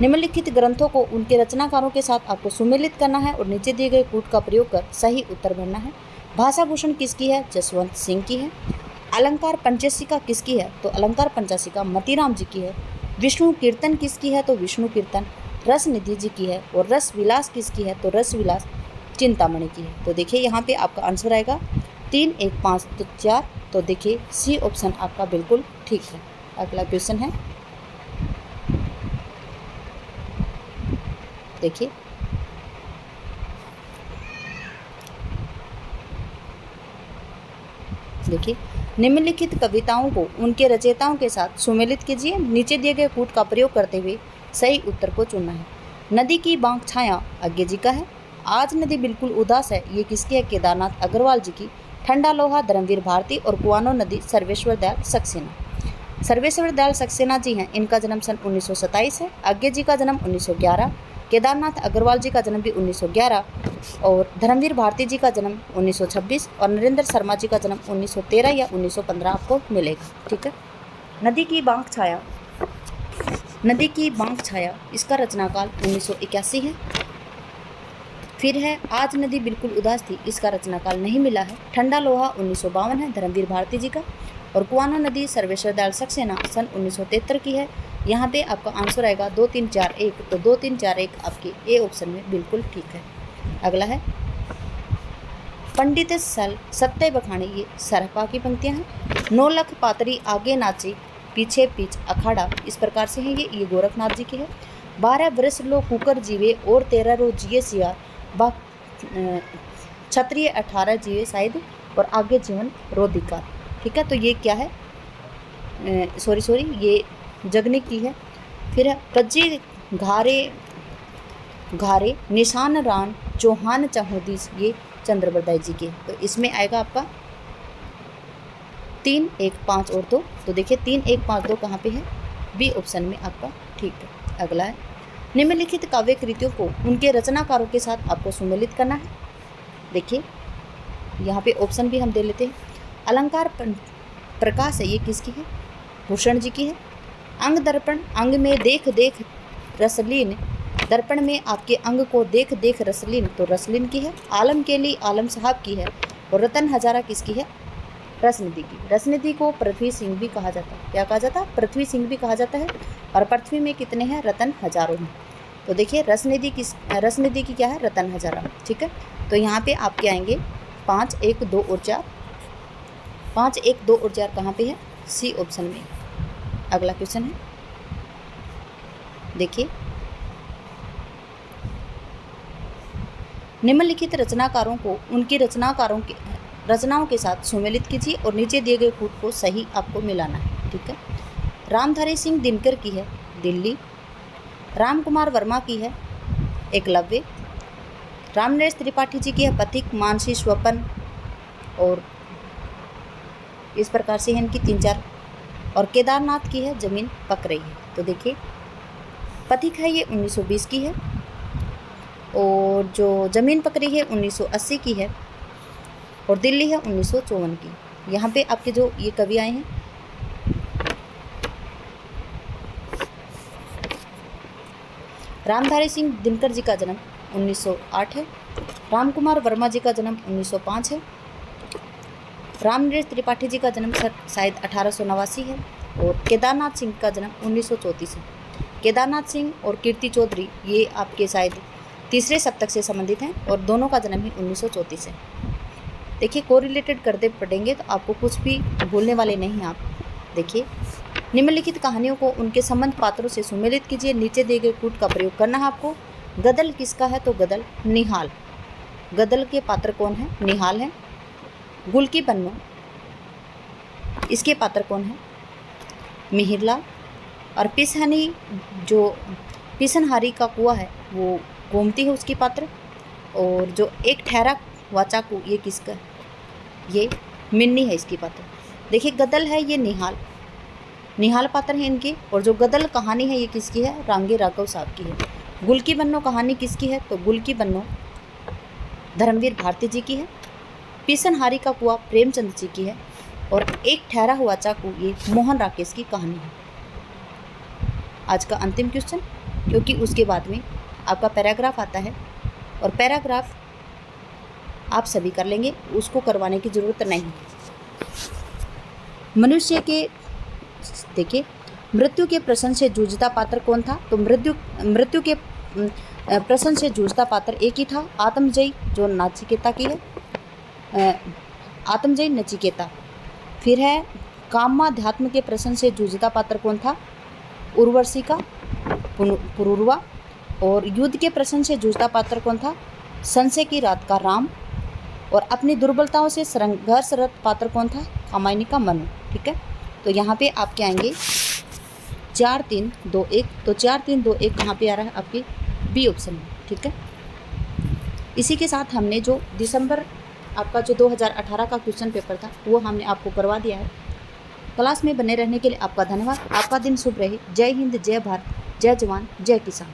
निम्नलिखित ग्रंथों को उनके रचनाकारों के साथ आपको सुमेलित करना है और नीचे दिए गए कूट का प्रयोग कर सही उत्तर भरना है। भाषा भूषण किसकी है? जसवंत सिंह की है। अलंकार पंचशिका किसकी है? तो अलंकार पंचशिका मतीराम जी की है। विष्णु कीर्तन किसकी है? तो विष्णु कीर्तन रसनिधि जी की है। और रस विलास किसकी है? तो रस विलास चिंतामणि की है। तो देखिए यहाँ पे आपका आंसर आएगा 3 1 5 तो 4। तो देखिए सी ऑप्शन आपका बिल्कुल ठीक है। अगला क्वेश्चन है देखिए निम्नलिखित कविताओं को उनके रचयिताओं के साथ सुमेलित कीजिए। नीचे दिए गए कूट का प्रयोग करते हुए सही उत्तर को चुनना है। नदी की बांक छाया अज्ञे जी का है। आज नदी बिल्कुल उदास है, ये किसकी है? केदारनाथ अग्रवाल जी की। ठंडा लोहा धर्मवीर भारती। और कुआनो नदी सर्वेश्वर दयाल सक्सेना। सर्वेश्वर दयाल सक्सेना जी हैं, इनका जन्म सन 1927 है। अज्ञे जी का जन्म 1911। केदारनाथ अग्रवाल जी का जन्म भी 1911 और धर्मवीर भारती जी का जन्म 1926 और नरेंद्र शर्मा जी का जन्म 1913 या 1915 आपको मिलेगा। ठीक है। नदी की बांक छाया इसका रचनाकाल 1981 है। फिर है आज नदी बिल्कुल उदास थी, इसका रचनाकाल नहीं मिला है। ठंडा लोहा 1952 है धर्मवीर भारती जी का। और कुआनो नदी सर्वेश्वर दयाल सक्सेना सन 1973 की है। यहाँ पे आपका आंसर आएगा 2 3 4 1। तो 2 3 4 1 आपके ए ऑप्शन में बिल्कुल ठीक है। अगला है पंडित सल सत्य बखाने, ये सरहपा की पंक्तियाँ हैं। 9 लाख पातरी आगे नाचे पीछे पीछ अखाड़ा, इस प्रकार से है ये गोरखनाथ जी की है। 12 वर्ष लो कुकर जीवे और 13 रो जिये सिया बा क्षत्रिय 18 जीवे शायद और आगे जीवन रोधिका। ठीक है। तो ये क्या है? सॉरी ये जगनिक की है। फिर है कज्जी घारे निशान रान चौहान चहुदीस, ये चंद्रबरदाई जी की है। तो इसमें आएगा आपका 3 1 5 और 2। तो देखिए 3 1 5 2 कहाँ पे है? बी ऑप्शन में आपका ठीक है। अगला है निम्नलिखित काव्य कृतियों को उनके रचनाकारों के साथ आपको सुमेलित करना है। देखिए यहाँ पे ऑप्शन भी हम दे लेते हैं। अलंकार प्रकाश है, ये किसकी है? भूषण जी की है। अंग दर्पण, अंग में देख देख रसलीन, दर्पण में आपके अंग को देख देख रसलीन, तो रसलीन की है। आलम के लिए आलम साहब की है। और रतन हजारा किसकी है? रसनिधि की। रसनिधि को पृथ्वी सिंह भी कहा जाता है। क्या कहा जाता है? पृथ्वी सिंह भी कहा जाता है। और पृथ्वी में कितने हैं? रतन हजारों हैं। तो देखिए रसनिधि की क्या है? रतन हजारा। ठीक है। तो यहाँ पे आपके आएंगे 5 1 2 और 4। 5 1 2 और 4 कहाँ पे है? सी ऑप्शन में। अगला क्वेश्चन है देखिए निम्नलिखित रचनाकारों को उनकी रचनाओं के साथ सुमेलित कीजिए और नीचे दिए गए कूट को सही आपको मिलाना है। ठीक है। रामधारी सिंह दिनकर की है दिल्ली। राम कुमार वर्मा की है एकलव्य। रामनरेश त्रिपाठी जी की है पथिक मानसी स्वपन। और इस प्रकार से है इनकी 3-4। और केदारनाथ की है जमीन पक रही है। तो देखिए पथिक है ये 1920 की है। और जो जमीन पक रही है 1980 की है। और दिल्ली है 1954 की। यहाँ पे आपके जो ये कवि आए हैं, रामधारी सिंह दिनकर जी का जन्म 1908 है। रामकुमार वर्मा जी का जन्म 1905 है। रामनरेश त्रिपाठी जी का जन्म शायद 1889 है। और केदारनाथ सिंह का जन्म 1934 है। केदारनाथ सिंह और कीर्ति चौधरी ये आपके शायद तीसरे शतक से संबंधित हैं और दोनों का जन्म ही 1934 है। देखिए कोरिलेटेड करते पढ़ेंगे तो आपको कुछ भी भूलने वाले नहीं हैं आप। देखिए निम्नलिखित कहानियों को उनके संबंध पात्रों से सुमेलित कीजिए। नीचे दिए गए कूट का प्रयोग करना है आपको। गदल किसका है? तो गदल निहाल। गदल के पात्र कौन है? निहाल है। गुल की बन्नो, इसके पात्र कौन है? मिहिरलाल। और पिसहनी, जो पिसनहारी का कुआं है वो गोमती है उसकी पात्र। और जो एक ठहरा वाचाकू ये किसका है? ये मिन्नी है इसकी पात्र। देखिए गदल है ये निहाल पात्र है इनके। और जो गदल कहानी है ये किसकी है? रांगे राघव साहब की है। गुल की बन्नो कहानी किसकी है? तो गुल की बन्नो धर्मवीर भारती जी की है। पिसनहारी का कुआं प्रेमचंद जी की है। और एक ठहरा हुआ चाकू ये मोहन राकेश की कहानी है। आज का अंतिम क्वेश्चन, क्योंकि उसके बाद में आपका पैराग्राफ आता है और पैराग्राफ आप सभी कर लेंगे, उसको करवाने की ज़रूरत नहीं। मनुष्य के, देखिए मृत्यु के प्रश्न से जूझता पात्र कौन था? तो मृत्यु के प्रश्न से जूझता पात्र एक ही था, आत्मजयी, जो नचिकेता की है, आत्मजयी नचिकेता। फिर है कामाध्यात्म के प्रश्न से जूझता पात्र कौन था? उर्वशी का पुरुरवा। और युद्ध के प्रश्न से जूझता पात्र कौन था? संशय की रात का राम। और अपनी दुर्बलताओं से संघर्षरत पात्र कौन था? कामायनी का मनु। ठीक है, तो यहाँ पे आपके आएंगे 4 3 2 1। तो 4 3 2 1 कहाँ पे आ रहा है? आपके बी ऑप्शन में। ठीक है, इसी के साथ हमने जो दिसंबर आपका जो 2018 का क्वेश्चन पेपर था वो हमने आपको करवा दिया है। क्लास में बने रहने के लिए आपका धन्यवाद। आपका दिन शुभ रहे। जय हिंद, जय भारत, जय जवान, जय किसान।